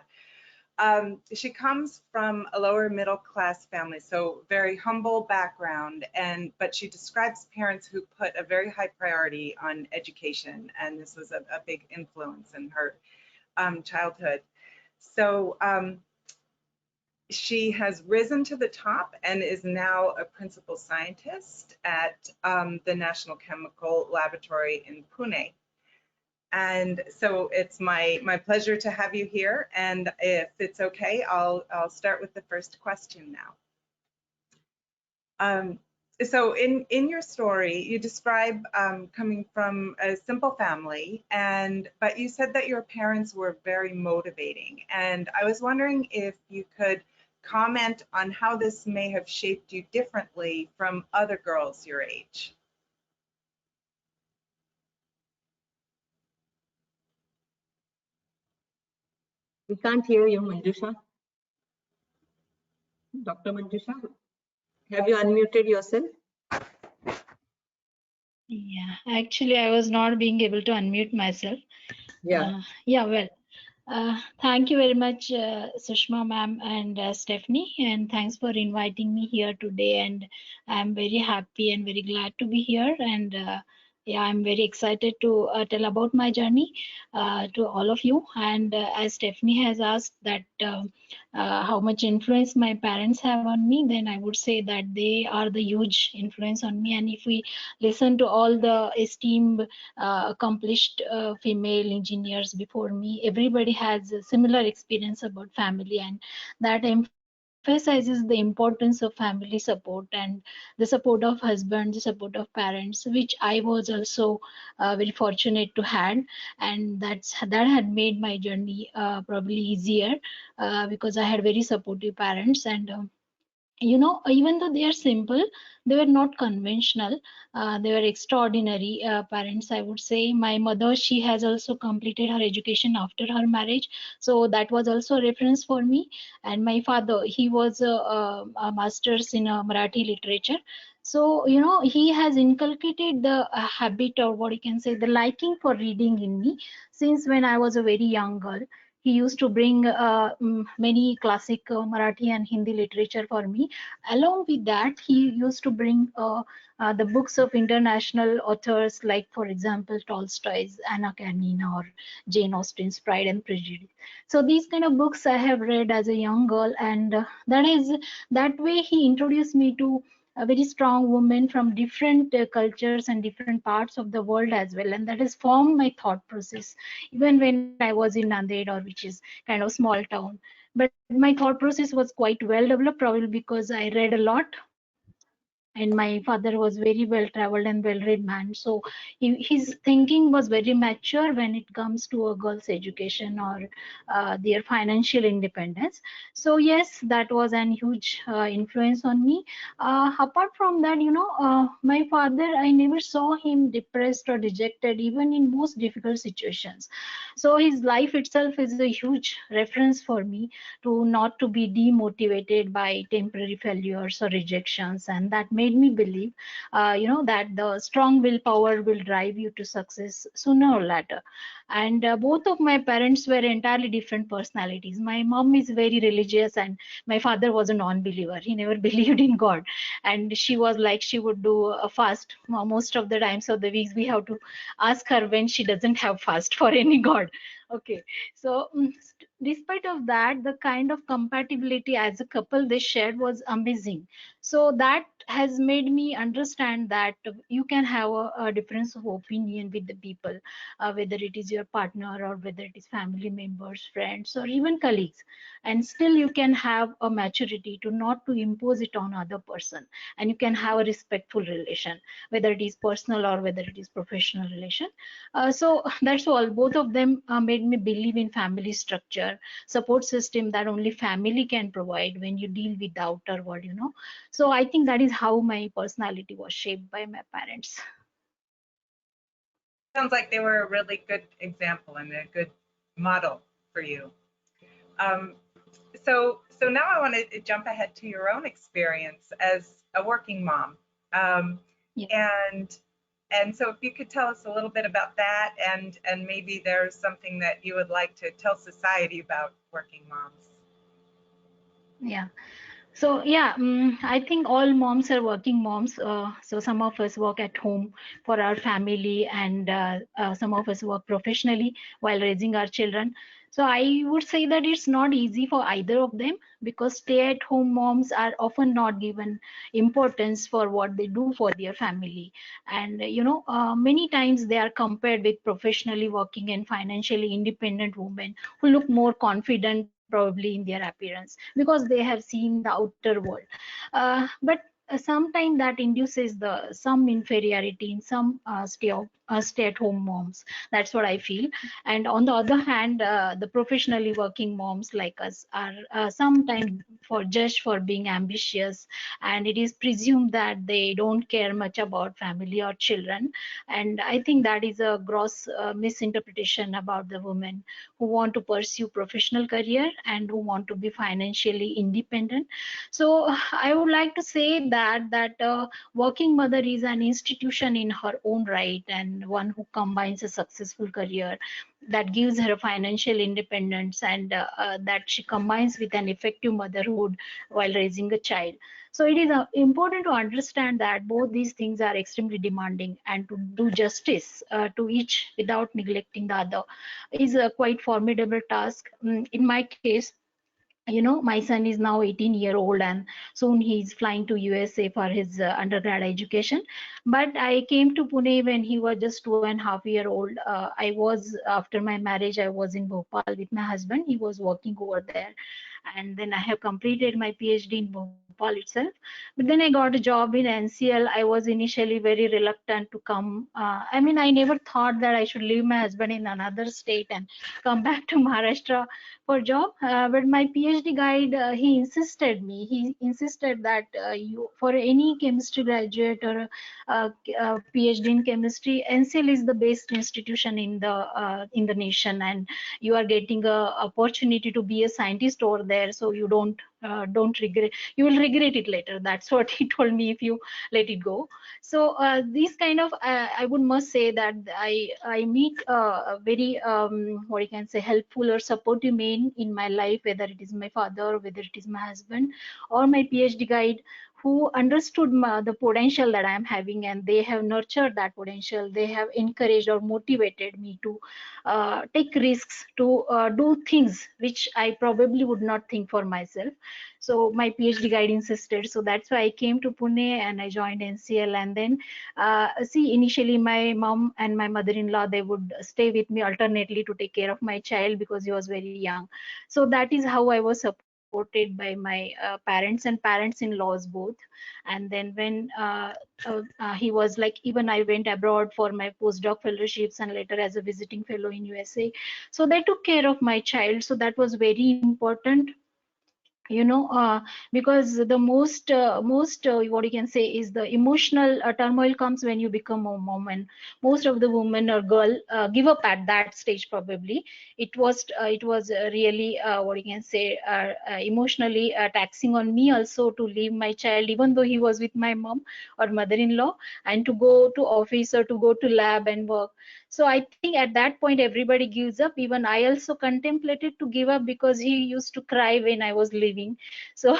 She comes from a lower middle class family, so very humble background, but she describes parents who put a very high priority on education, and this was a big influence in her childhood. So she has risen to the top and is now a principal scientist at the National Chemical Laboratory in Pune. And so it's my pleasure to have you here. And if it's okay, I'll start with the first question now. So in your story, you describe coming from a simple family, but you said that your parents were very motivating. And I was wondering if you could comment on how this may have shaped you differently from other girls your age. We can't hear you, Manjusha. Dr. Manjusha, have you unmuted yourself? Yeah, actually, I was not being able to unmute myself. Yeah. Thank you very much, Sushma ma'am and Stephanie, and thanks for inviting me here today. And I'm very happy and very glad to be here. And yeah, I'm very excited to tell about my journey to all of you. And as Stephanie has asked that how much influence my parents have on me, then I would say that they are the huge influence on me. And if we listen to all the esteemed accomplished female engineers before me, everybody has a similar experience about family, and that emphasizes the importance of family support and the support of husband, the support of parents, which I was also very fortunate to had, and that had made my journey probably easier because I had very supportive parents. And you know, even though they are simple, they were not conventional. They were extraordinary parents, I would say. My mother, she has also completed her education after her marriage, so that was also a reference for me. And my father, he was a master's in Marathi literature. So, you know, he has inculcated the habit, or what you can say, the liking for reading in me since when I was a very young girl. He used to bring many classic Marathi and Hindi literature for me. Along with that, he used to bring the books of international authors, like, for example, Tolstoy's Anna Karenina or Jane Austen's Pride and Prejudice. So these kind of books I have read as a young girl, and that way he introduced me to a very strong woman from different cultures and different parts of the world as well, and that has formed my thought process even when I was in Nanded, or which is kind of small town. But my thought process was quite well developed, probably because I read a lot, and my father was very well traveled and well read man, so his thinking was very mature when it comes to a girl's education or their financial independence. So yes, that was an huge influence on me. Apart from that, my father, I never saw him depressed or dejected even in most difficult situations. So his life itself is a huge reference for me, to not to be demotivated by temporary failures or rejections, and that made me believe that the strong willpower will drive you to success sooner or later. And both of my parents were entirely different personalities. My mom is very religious and my father was a non-believer. He never believed in God, and she was like, she would do a fast most of the times of the weeks. We have to ask her when she doesn't have fast for any god. Okay, so despite of that, the kind of compatibility as a couple they shared was amazing. So that has made me understand that you can have a difference of opinion with the people, whether it is your partner or whether it is family members, friends, or even colleagues, and still you can have a maturity to not to impose it on other person, and you can have a respectful relation, whether it is personal or whether it is professional relation. So that's all. Both of them made me believe in family structure, support system that only family can provide when you deal with the outer world. So I think that is how my personality was shaped by my parents. Sounds like they were a really good example and a good model for you. So now I want to jump ahead to your own experience as a working mom. And so if you could tell us a little bit about that, and maybe there's something that you would like to tell society about working moms. Yeah. So yeah, I think all moms are working moms. So some of us work at home for our family, and some of us work professionally while raising our children. So I would say that it's not easy for either of them, because stay-at-home moms are often not given importance for what they do for their family. And many times they are compared with professionally working and financially independent women who look more confident probably in their appearance, because they have seen the outer world. But sometimes that induces some inferiority in some stay-at-home moms. That's what I feel. And on the other hand, the professionally working moms like us are sometimes judged for being ambitious, and it is presumed that they don't care much about family or children. And I think that is a gross misinterpretation about the women who want to pursue professional career and who want to be financially independent. So I would like to say that working mother is an institution in her own right, and one who combines a successful career that gives her financial independence, and that she combines with an effective motherhood while raising a child. So it is important to understand that both these things are extremely demanding, and to do justice to each without neglecting the other is a quite formidable task. In my case, my son is now 18-year-old, and soon he's flying to USA for his undergrad education. But I came to Pune when he was just 2.5-year-old. After my marriage, I was in Bhopal with my husband. He was working over there. And then I have completed my PhD in Bhopal itself. But then I got a job in NCL. I was initially very reluctant to come. I never thought that I should leave my husband in another state and come back to Maharashtra for job. But my PhD guide, he insisted that for any chemistry graduate or PhD in chemistry, NCL is the best institution in the nation, and you are getting a opportunity to be a scientist over there, so you don't don't regret, you will regret it later. That's what he told me if you let it go. So these kind of I would must say that I meet a very what you can say helpful or supportive men in my life, whether it is my father, whether it is my husband or my PhD guide, who understood the potential that I am having, and they have nurtured that potential. They have encouraged or motivated me to take risks, to do things which I probably would not think for myself. So my PhD guide insisted. So that's why I came to Pune and I joined NCL. And then see, initially my mom and my mother-in-law, they would stay with me alternately to take care of my child because he was very young. So that is how I was supported by my parents and parents-in-laws both. And then when he was like, even I went abroad for my postdoc fellowships and later as a visiting fellow in USA. So they took care of my child. So that was very important, you know, because the most what you can say is the emotional turmoil comes when you become a mom, and most of the women or girl give up at that stage. Probably it was really what you can say emotionally taxing on me also to leave my child, even though he was with my mom or mother-in-law, and to go to office or to go to lab and work. So I think at that point everybody gives up. Even I also contemplated to give up because he used to cry when I was leaving. So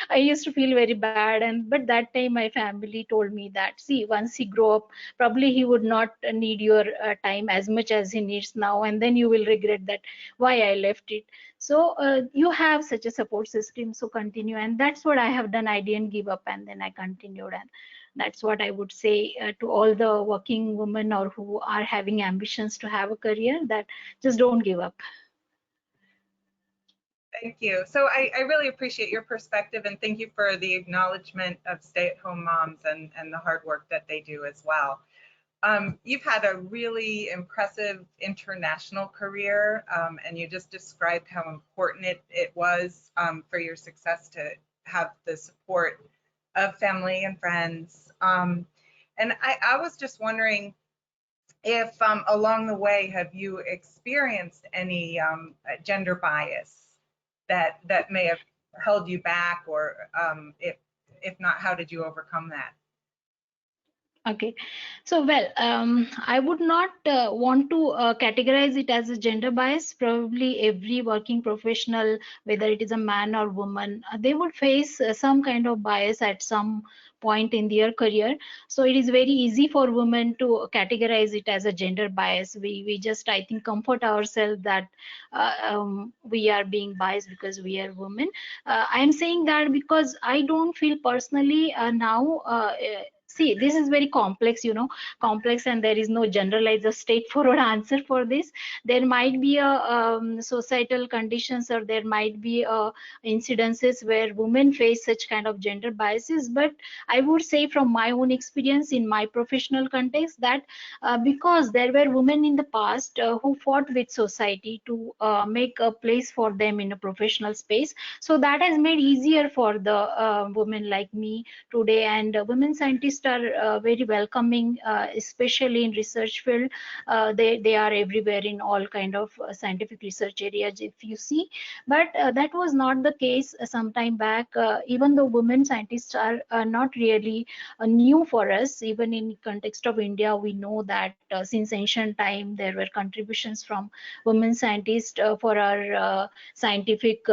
I used to feel very bad. But that time my family told me that, see, once he grow up, probably he would not need your time as much as he needs now, and then you will regret that why I left it. So you have such a support system, so continue. And that's what I have done. I didn't give up, and then I continued. And that's what I would say to all the working women or who are having ambitions to have a career, that just don't give up. Thank you. So I really appreciate your perspective, and thank you for the acknowledgement of stay-at-home moms and the hard work that they do as well. You've had a really impressive international career, and you just described how important it was for your success to have the support of family and friends. And I was just wondering if along the way, have you experienced any gender bias that may have held you back, or if not, how did you overcome that? Okay, so well, I would not want to categorize it as a gender bias. Probably every working professional, whether it is a man or woman, they would face some kind of bias at some point in their career. So it is very easy for women to categorize it as a gender bias. We just, I think, comfort ourselves that we are being biased because we are women. I am saying that because I don't feel personally now. See, this is very complex, you know, complex, and there is no generalized or straightforward answer for this. There might be a societal conditions, or there might be incidences where women face such kind of gender biases. But I would say from my own experience in my professional context that because there were women in the past who fought with society to make a place for them in a professional space. So that has made easier for the women like me today. And women scientists are very welcoming, especially in research field. They are everywhere in all kind of scientific research areas, if you see. But that was not the case some time back. Even though women scientists are not really new for us, even in context of India, we know that since ancient time there were contributions from women scientists for our scientific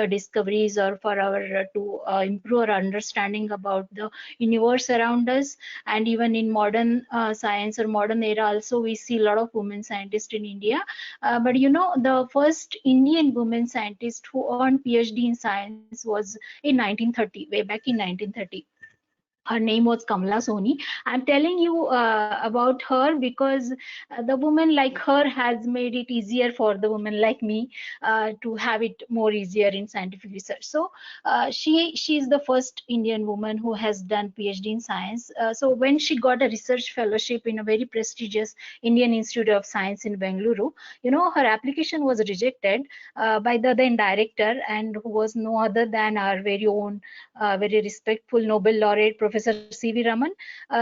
discoveries, or for our to improve our understanding about the universe around us. And even in modern science or modern era also, we see a lot of women scientists in India. But you know, the first Indian woman scientist who earned PhD in science was in 1930, way back in 1930. Her name was Kamala Soni. I'm telling you about her because the woman like her has made it easier for the woman like me to have it more easier in scientific research. So she is the first Indian woman who has done PhD in science. So when she got a research fellowship in a very prestigious Indian Institute of Science in Bengaluru, you know, her application was rejected by the then director, and who was no other than our very own very respectful Nobel laureate Professor C.V. Raman.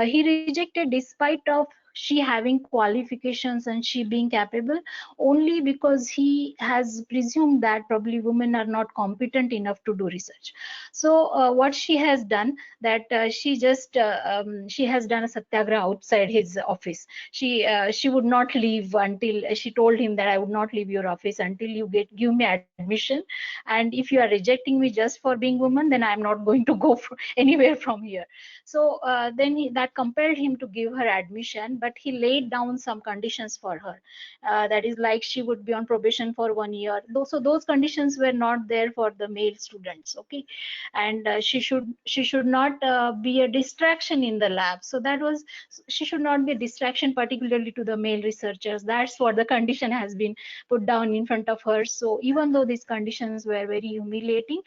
He rejected despite of she having qualifications and she being capable, only because he has presumed that probably women are not competent enough to do research. So what she has done, that she has done a satyagraha outside his office. She would not leave until, she told him that I would not leave your office until you give me admission, and if you are rejecting me just for being woman, then I'm not going to go anywhere from here. So then that compelled him to give her admission, but he laid down some conditions for her. That is, like, she would be on probation for 1 year. So those conditions were not there for the male students. Okay, and she should not be a distraction in the lab. So that was, she should not be a distraction, particularly to the male researchers. That's what the condition has been put down in front of her. So even though these conditions were very humiliating,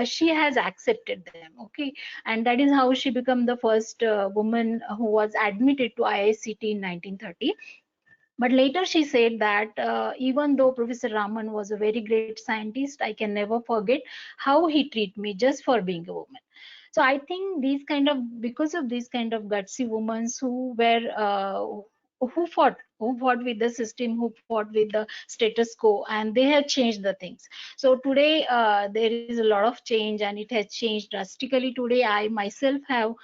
she has accepted them. Okay, and that is how she became the first woman who was admitted to IICT in 1930. But later she said that even though Professor Raman was a very great scientist, I can never forget how he treated me just for being a woman. So I think these kind of, because of these kind of gutsy women who were who fought with the system, who fought with the status quo, and they have changed the things. So today there is a lot of change, and it has changed drastically. Today I myself have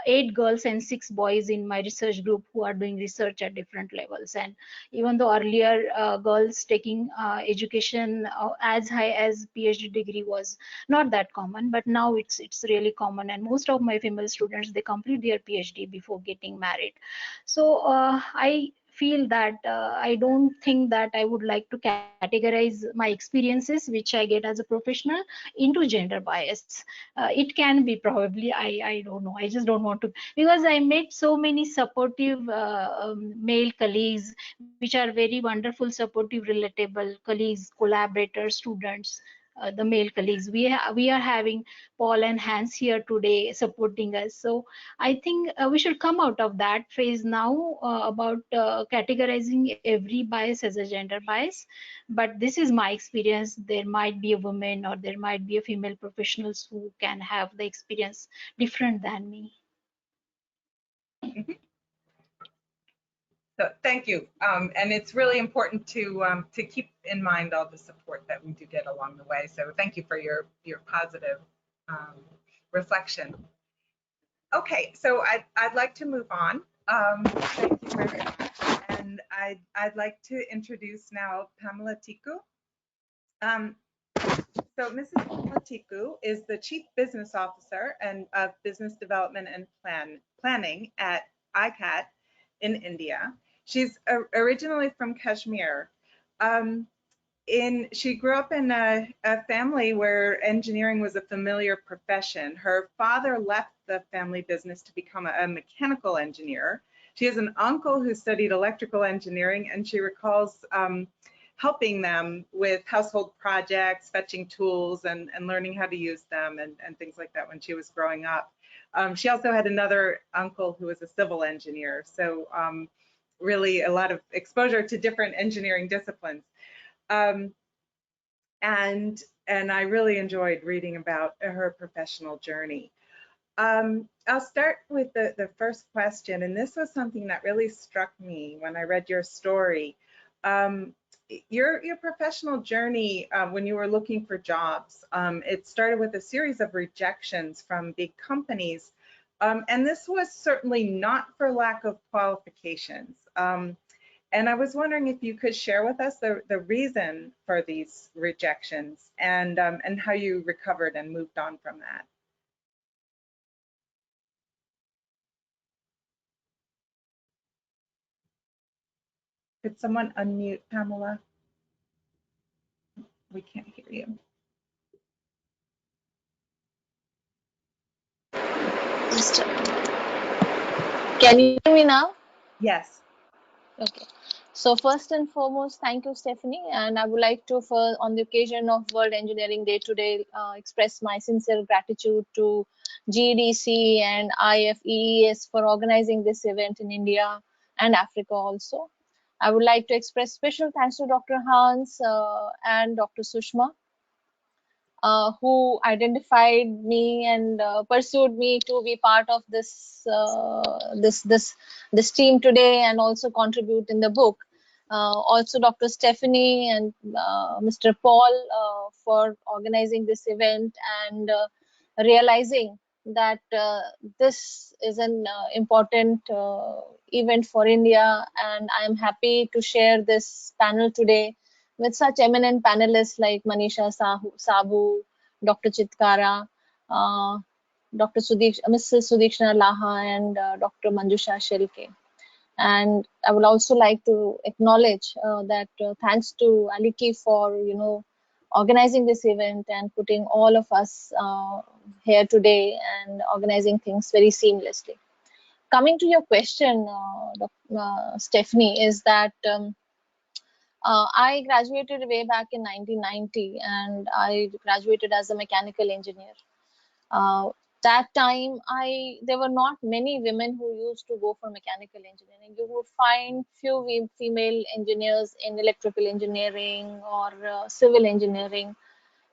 8 girls and 6 boys in my research group who are doing research at different levels. And even though earlier girls taking education as high as PhD degree was not that common, but now it's really common, and most of my female students, they complete their PhD before getting married. So I feel that I don't think that I would like to categorize my experiences which I get as a professional into gender bias. It can be, probably, I don't know, I just don't want to, because I met so many supportive male colleagues which are very wonderful, supportive, relatable colleagues, collaborators, students. The male colleagues, we are having Paul and Hans here today supporting us. So I think we should come out of that phase now about categorizing every bias as a gender bias. But this is my experience. There might be a woman, or there might be a female professionals who can have the experience different than me. So thank you. And it's really important to keep in mind all the support that we do get along the way. So thank you for your positive reflection. Okay, so I'd like to move on. Thank you very much. And I'd like to introduce now Pamela Tiku. So Mrs. Pamela Tiku is the Chief Business Officer and of Business Development and Planning at ICAT in India. She's originally from Kashmir. She grew up in a family where engineering was a familiar profession. Her father left the family business to become a mechanical engineer. She has an uncle who studied electrical engineering, and she recalls helping them with household projects, fetching tools, and learning how to use them and things like that when she was growing up. She also had another uncle who was a civil engineer. So really a lot of exposure to different engineering disciplines. And I really enjoyed reading about her professional journey. I'll start with the first question, and this was something that really struck me when I read your story. Your professional journey, when you were looking for jobs, it started with a series of rejections from big companies. And this was certainly not for lack of qualifications. And I was wondering if you could share with us the reason for these rejections and how you recovered and moved on from that. Could someone unmute Pamela? We can't hear you. Can you hear me now? Yes. Okay. So first and foremost, thank you, Stephanie. And I would like to, on the occasion of World Engineering Day today, express my sincere gratitude to GEDC and IFEES for organizing this event in India and Africa also. I would like to express special thanks to Dr. Hans and Dr. Sushma. who identified me and pursued me to be part of this team today and also contribute in the book. Also Dr. Stephanie and Mr. Paul for organizing this event and realizing that this is an important event for India, and I am happy to share this panel today with such eminent panelists like Manisha Sabu, Dr. Chitkara, Mrs. Sudikshna Laha, and Dr. Manjusha Shilke. And I would also like to acknowledge that thanks to Aliki for organizing this event and putting all of us here today and organizing things very seamlessly. Coming to your question, Stephanie, is that I graduated way back in 1990 and I graduated as a mechanical engineer. That time there were not many women who used to go for mechanical engineering. You would find few female engineers in electrical engineering or civil engineering,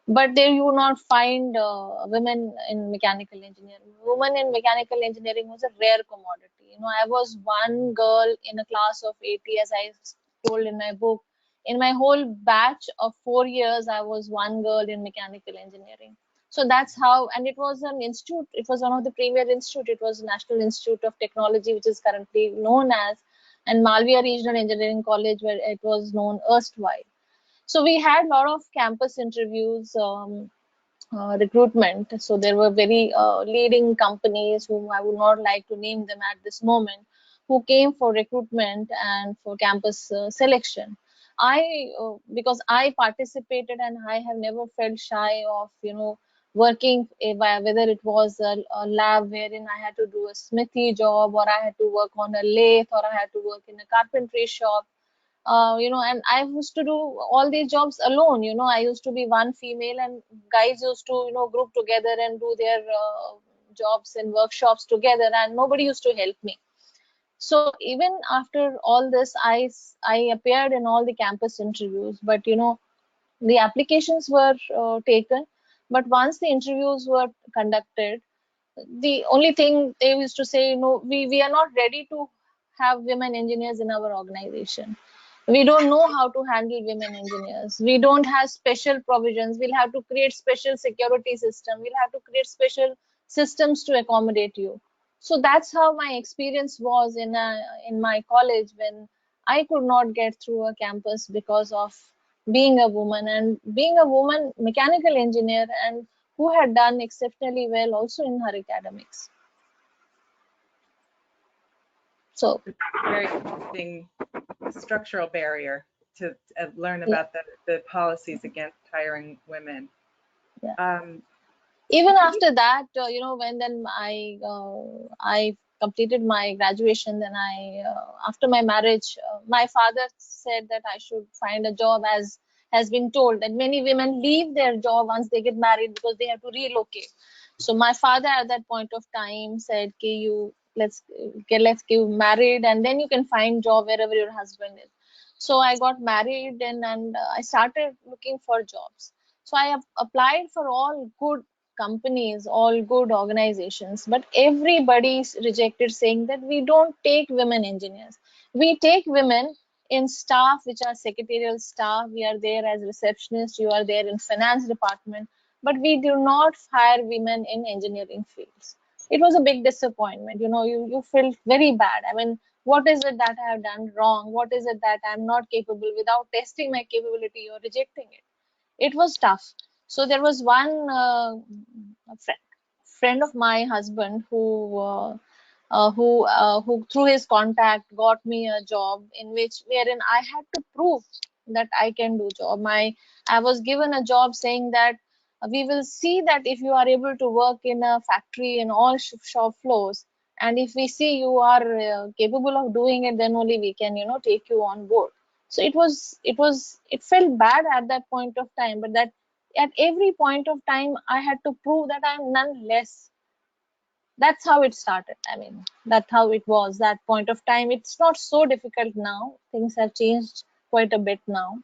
but there you would not find women in mechanical engineering. Women in mechanical engineering was a rare commodity. I was one girl in a class of 80, as I told in my book. In my whole batch of 4 years, I was one girl in mechanical engineering. So that's how, and it was an institute. It was one of the premier institute. It was National Institute of Technology, which is currently known as, and Malviya Regional Engineering College, where it was known erstwhile. So we had a lot of campus interviews, recruitment. So there were very leading companies whom I would not like to name them at this moment, who came for recruitment and for campus selection. Because I participated and I have never felt shy of, working, whether it was a lab wherein I had to do a smithy job, or I had to work on a lathe, or I had to work in a carpentry shop. And I used to do all these jobs alone. I used to be one female and guys used to, group together and do their jobs in workshops together, and nobody used to help me. So even after all this, I appeared in all the campus interviews, but the applications were taken. But once the interviews were conducted, the only thing they used to say, we are not ready to have women engineers in our organization. We don't know how to handle women engineers. We don't have special provisions. We'll have to create special security system. We'll have to create special systems to accommodate you. So that's how my experience was in my college, when I could not get through a campus because of being a woman, and being a woman mechanical engineer, and who had done exceptionally well also in her academics. So Very interesting structural barrier to learn about the policies against hiring women. Yeah. Even after that, when then I completed my graduation, then after my marriage, my father said that I should find a job, as has been told that many women leave their job once they get married because they have to relocate. So my father at that point of time said, "Okay, let's get married, and then you can find job wherever your husband is." So I got married and I started looking for jobs. So I applied for all good companies, all good organizations, but everybody rejected, saying that we don't take women engineers. We take women in staff, which are secretarial staff. We are there as receptionists. You are there in finance department, but we do not hire women in engineering fields. It was a big disappointment. You feel very bad. I mean, what is it that I have done wrong? What is it that I'm not capable? Without testing my capability, you're rejecting it. It was tough. So there was one friend of my husband who through his contact got me a job wherein I had to prove that I can do job. I was given a job saying that we will see that if you are able to work in a factory in all shop floors, and if we see you are capable of doing it, then only we can take you on board. So it felt bad at that point of time, but that at every point of time I had to prove that I'm none less. That's how it started. I mean, that's how it was that point of time. It's not so difficult now. Things have changed quite a bit now.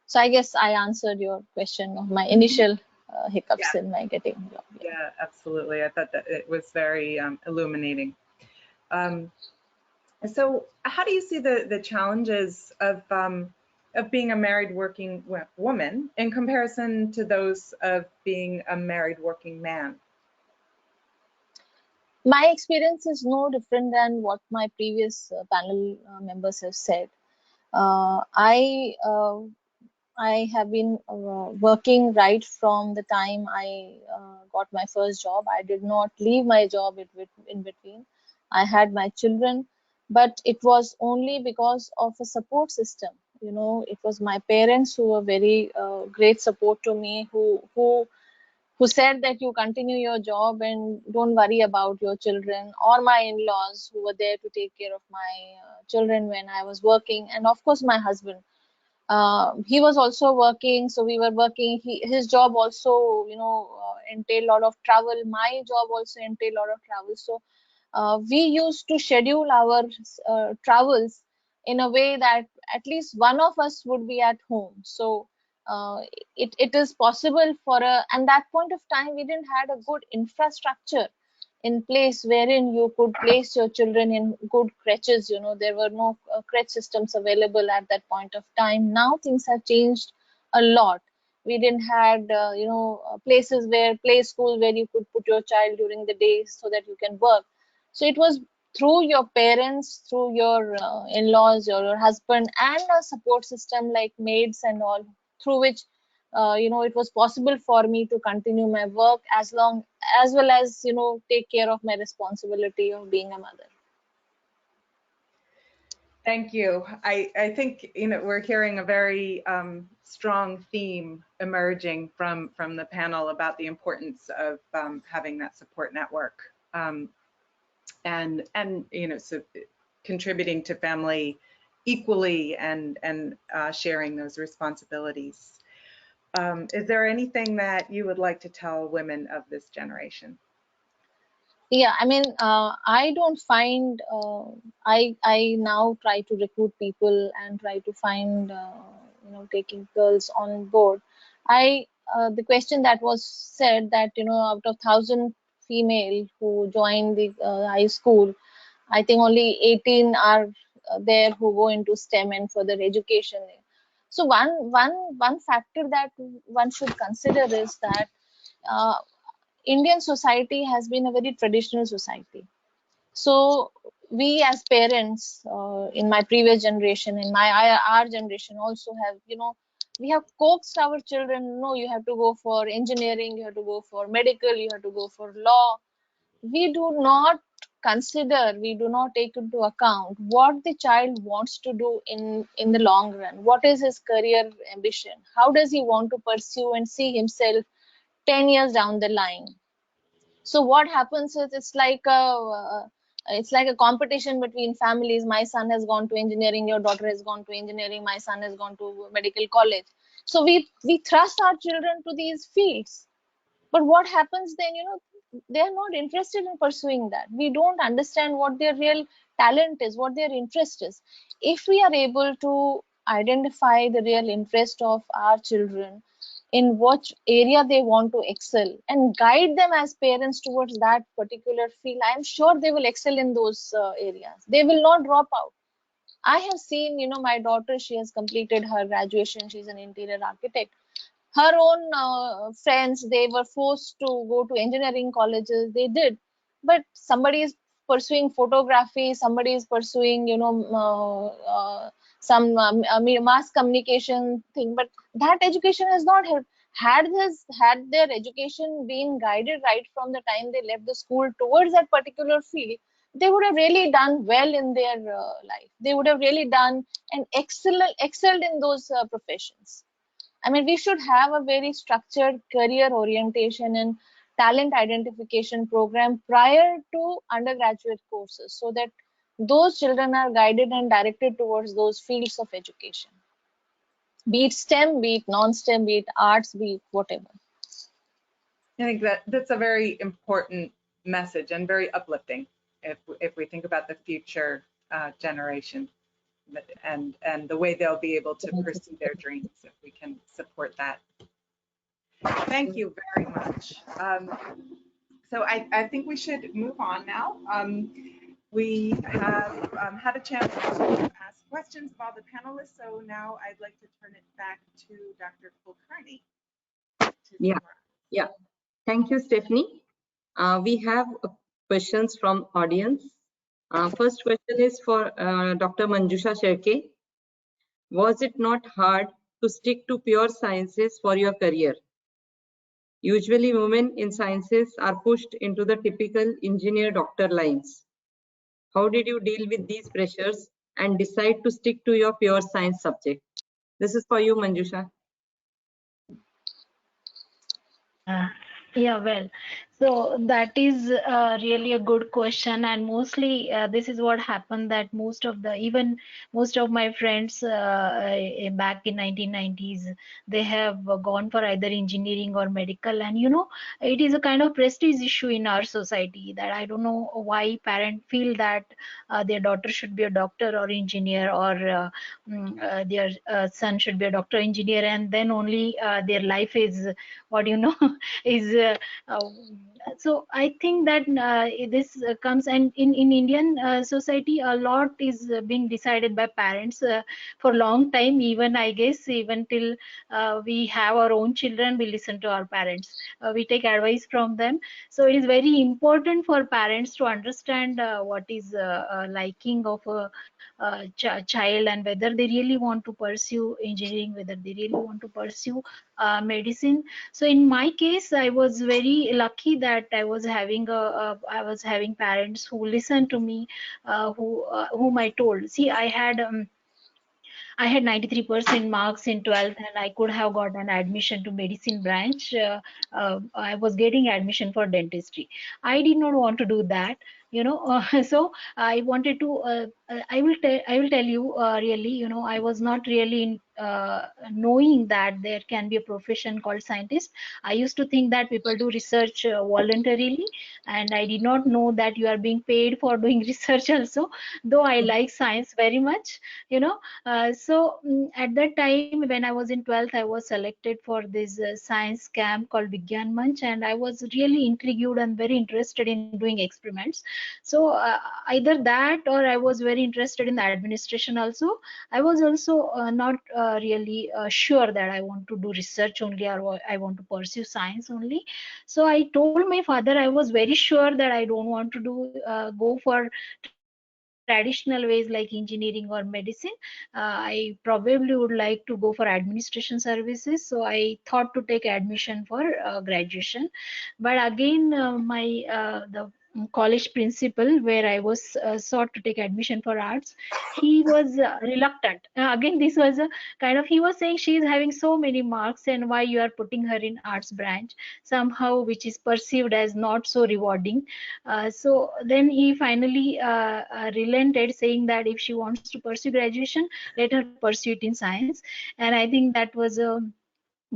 So I guess I answered your question of my initial hiccups in my getting a job. Yeah, absolutely. I thought that it was very illuminating. So how do you see the challenges of being a married working woman in comparison to those of being a married working man? My experience is no different than what my previous panel members have said. I have been working right from the time I got my first job. I did not leave my job in between. I had my children, but it was only because of a support system. You know, it was my parents who were very great support to me, who said that you continue your job and don't worry about your children, or my in-laws who were there to take care of my children when I was working, and of course my husband. He was also working, so we were working. His job also, you know, entailed a lot of travel. My job also entailed a lot of travel. So we used to schedule our travels in a way that at least one of us would be at home. So uh, it is possible for and that point of time we didn't had a good infrastructure in place wherein you could place your children in good creches. You know, there were no crèche systems available at that point of time. Now things have changed a lot. We didn't had places where play school where you could put your child during the day so that you can work. So it was through your parents, through your in-laws, your husband, and a support system like maids and all, through which it was possible for me to continue my work as well as take care of my responsibility of being a mother. Thank you. I think we're hearing a very strong theme emerging from the panel about the importance of having that support network and so contributing to family equally and sharing those responsibilities. Is there anything that you would like to tell women of this generation? Yeah, I mean, I don't find, I now try to recruit people and try to find, taking girls on board. The question that was said that, out of 1,000 female who join the high school, I think only 18 are there who go into STEM and further education. So one factor that one should consider is that uh, Indian society has been a very traditional society. So we as parents, in my previous generation, in our generation also have, we have coaxed our children. No, you have to go for engineering, you have to go for medical, you have to go for law. We do not we do not take into account what the child wants to do in the long run. What is his career ambition? How does he want to pursue and see himself 10 years down the line? So what happens is it's like a competition between families. My son has gone to engineering, your daughter has gone to engineering, my son has gone to medical college. So we thrust our children to these fields. But what happens then, they are not interested in pursuing that. We don't understand what their real talent is, what their interest is. If we are able to identify the real interest of our children, in what area they want to excel, and guide them as parents towards that particular field, I am sure they will excel in those areas. They will not drop out. I have seen, my daughter, she has completed her graduation. She's an interior architect. Her own friends, they were forced to go to engineering colleges. They did, but somebody is pursuing photography, somebody is pursuing some mass communication thing, but that education has not helped. Had their education been guided right from the time they left the school towards that particular field, they would have really done well in their life. They would have really done and excelled in those professions. I mean, we should have a very structured career orientation and talent identification program prior to undergraduate courses, so that those children are guided and directed towards those fields of education, be it STEM, be it non-STEM, be it arts, be it whatever. I think that's a very important message and very uplifting if we think about the future generation. and the way they'll be able to pursue their dreams if we can support that. Thank you very much. So I think we should move on now. We have had a chance to ask questions of all the panelists, so now I'd like to turn it back to Dr. Kulkarni. Yeah. Thank you, Stephanie. We have questions from audience. First question is for Dr. Manjusha Sherke. Was it not hard to stick to pure sciences for your career? Usually women in sciences are pushed into the typical engineer-doctor lines. How did you deal with these pressures and decide to stick to your pure science subject? This is for you, Manjusha. Yeah, well, so that is really a good question, and mostly this is what happened, that most of my friends back in 1990s, they have gone for either engineering or medical, and it is a kind of prestige issue in our society that I don't know why parents feel that their daughter should be a doctor or engineer, or their son should be a doctor or engineer, and then only their life is what is so I think that this comes, and in Indian society a lot is being decided by parents for a long time. Even I guess even till we have our own children, we listen to our parents, we take advice from them. So it is very important for parents to understand what is liking of a child, and whether they really want to pursue engineering, whether they really want to pursue medicine. So in my case, I was very lucky that I was having parents who listened to me, whom I told. See, I had 93% marks in 12th, and I could have got an admission to medicine branch. I was getting admission for dentistry. I did not want to do that, so I wanted to. I will tell you really, I was not really knowing that there can be a profession called scientist. I used to think that people do research voluntarily, and I did not know that you are being paid for doing research also. Though I like science very much, so at that time when I was in 12th, I was selected for this science camp called Vigyan Manch, and I was really intrigued and very interested in doing experiments. So either that, or I was very interested in the administration also. I was also not really sure that I want to do research only, or I want to pursue science only. So I told my father I was very sure that I don't want to go for traditional ways like engineering or medicine. I probably would like to go for administration services. So I thought to take admission for graduation. But again, the college principal where I was sought to take admission for arts, he was reluctant. Again, this was a kind of, he was saying she is having so many marks, and why you are putting her in arts branch somehow, which is perceived as not so rewarding. So then he finally relented, saying that if she wants to pursue graduation, let her pursue it in science. And I think that was a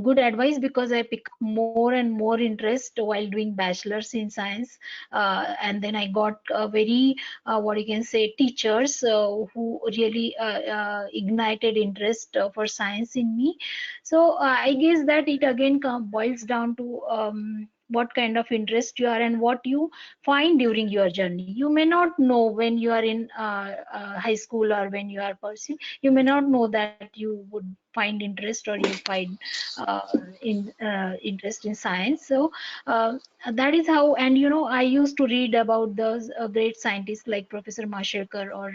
good advice, because I picked more and more interest while doing bachelor's in science, and then I got very what you can say, teachers who really ignited interest for science in me. So I guess that it again boils down to what kind of interest you are and what you find during your journey. You may not know when you are in high school, or when you are pursuing, you may not know that you would find interest, or you find interest in science. So that is how. And I used to read about those great scientists like Professor Mashelkar, or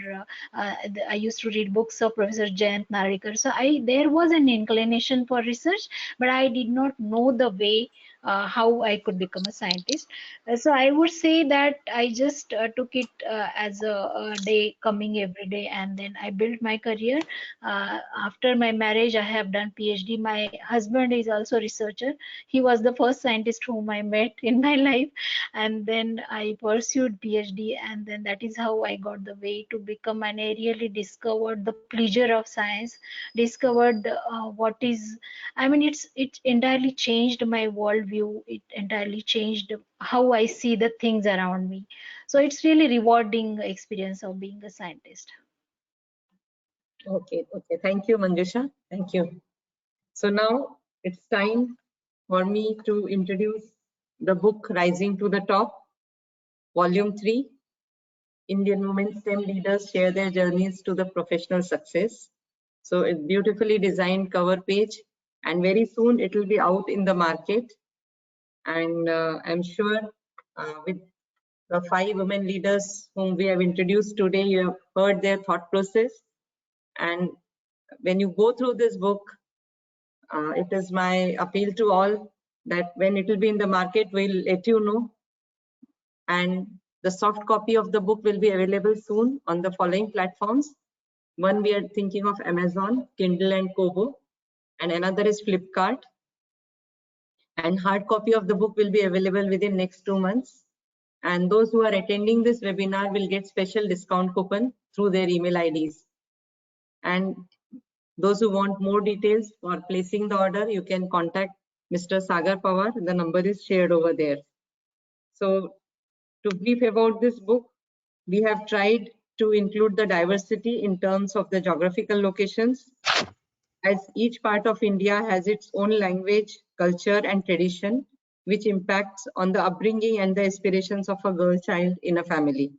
I used to read books of Professor Jayant Narikar. So there was an inclination for research, but I did not know the way how I could become a scientist. So I would say that I just took it as a day coming every day, and then I built my career. After my marriage, I have done PhD. My husband is also a researcher. He was the first scientist whom I met in my life, and then I pursued PhD, and then that is how I got the way to become, and I really discovered the pleasure of science, discovered what is, I mean, it entirely changed my worldview. It entirely changed how I see the things around me. So it's really rewarding experience of being a scientist. Okay, okay. Thank you, Manjusha. Thank you. So now it's time for me to introduce the book Rising to the Top, Volume 3. Indian women STEM leaders share their journeys to the professional success. So it's beautifully designed cover page, and very soon it will be out in the market. And I'm sure with the 5 women leaders whom we have introduced today, you have heard their thought process. And when you go through this book, it is my appeal to all that when it will be in the market, we'll let you know. And the soft copy of the book will be available soon on the following platforms. One, we are thinking of Amazon, Kindle and Kobo, and another is Flipkart. And hard copy of the book will be available within next 2 months. And those who are attending this webinar will get special discount coupon through their email IDs. And those who want more details for placing the order, you can contact Mr. Sagar Pawar. The number is shared over there. So to brief about this book, we have tried to include the diversity in terms of the geographical locations, as each part of India has its own language, culture, and tradition, which impacts on the upbringing and the aspirations of a girl child in a family.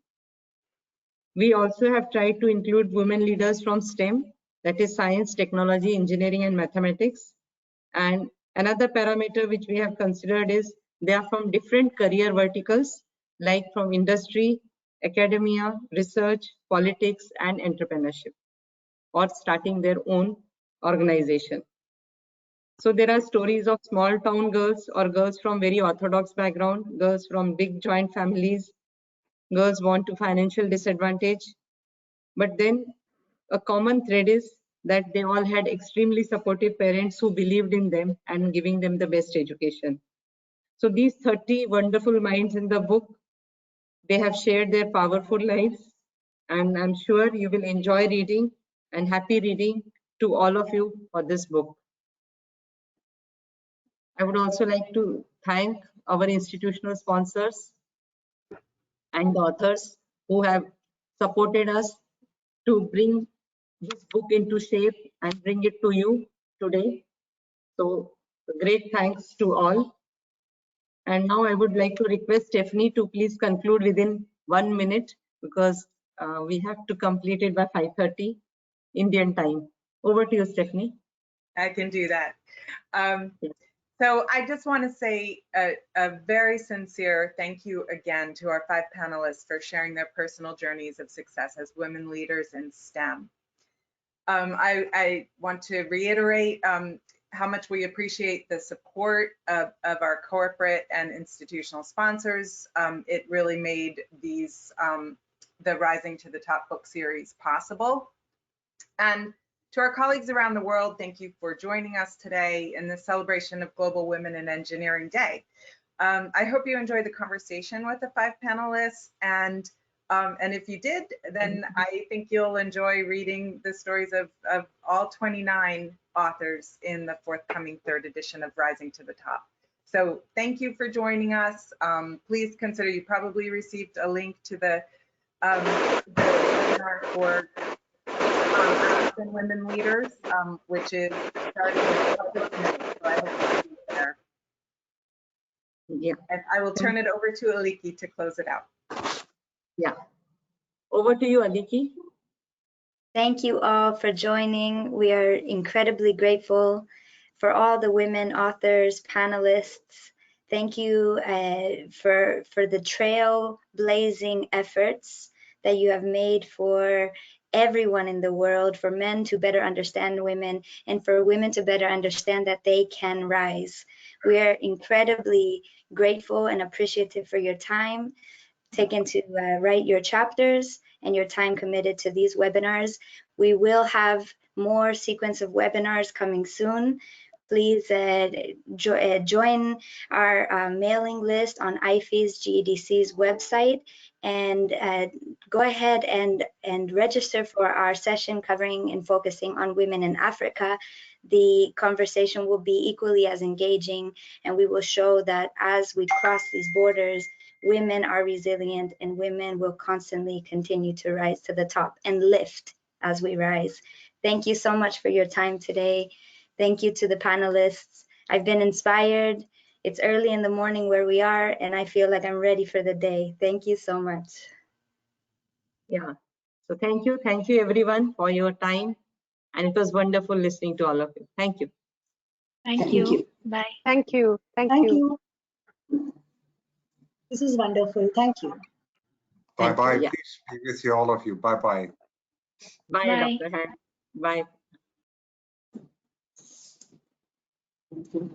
We also have tried to include women leaders from STEM, that is science, technology, engineering, and mathematics. And another parameter which we have considered is they are from different career verticals, like from industry, academia, research, politics, and entrepreneurship, or starting their own organization. So there are stories of small town girls or girls from very orthodox background, girls from big joint families, girls born to financial disadvantage. But then a common thread is that they all had extremely supportive parents who believed in them and giving them the best education. So these 30 wonderful minds in the book, they have shared their powerful lives, and I'm sure you will enjoy reading, and happy reading to all of you for this book. I would also like to thank our institutional sponsors and the authors who have supported us to bring this book into shape and bring it to you today. So great thanks to all. And now I would like to request Stephanie to please conclude within 1 minute, because we have to complete it by 5:30 Indian time. Over to you, Stephanie. I can do that. So I just want to say a very sincere thank you again to our 5 panelists for sharing their personal journeys of success as women leaders in STEM. I want to reiterate how much we appreciate the support of our corporate and institutional sponsors. It really made these the Rising to the Top book series possible. And to our colleagues around the world, thank you for joining us today in the celebration of Global Women in Engineering Day. I hope you enjoyed the conversation with the 5 panelists, and if you did, then I think you'll enjoy reading the stories of all 29 authors in the forthcoming 3rd edition of Rising to the Top. So thank you for joining us. Please consider, you probably received a link to the webinar for African women leaders, which is starting in August, so I hope to see you there. Yeah. And I will turn it over to Aliki to close it out. Yeah. Over to you, Aliki. Thank you all for joining. We are incredibly grateful for all the women authors, panelists. Thank you for the trailblazing efforts that you have made for everyone in the world, for men to better understand women, and for women to better understand that they can rise. We are incredibly grateful and appreciative for your time taken to write your chapters and your time committed to these webinars. We will have more sequence of webinars coming soon. Please join our mailing list on IFES GEDC's website, and go ahead and register for our session covering and focusing on women in Africa. The conversation will be equally as engaging, and we will show that as we cross these borders, women are resilient and women will constantly continue to rise to the top and lift as we rise. Thank you so much for your time today. Thank you to the panelists. I've been inspired. It's early in the morning where we are, and I feel like I'm ready for the day. Thank you so much. Yeah. So thank you everyone for your time. And it was wonderful listening to all of you. Thank you. Thank you. Bye. Thank you. Thank Thank you. you. This is wonderful. Thank you. Thank Bye-bye. you. Yeah. Peace be with you, all of you. Bye-bye. Bye, Bye. Dr. Han. Bye.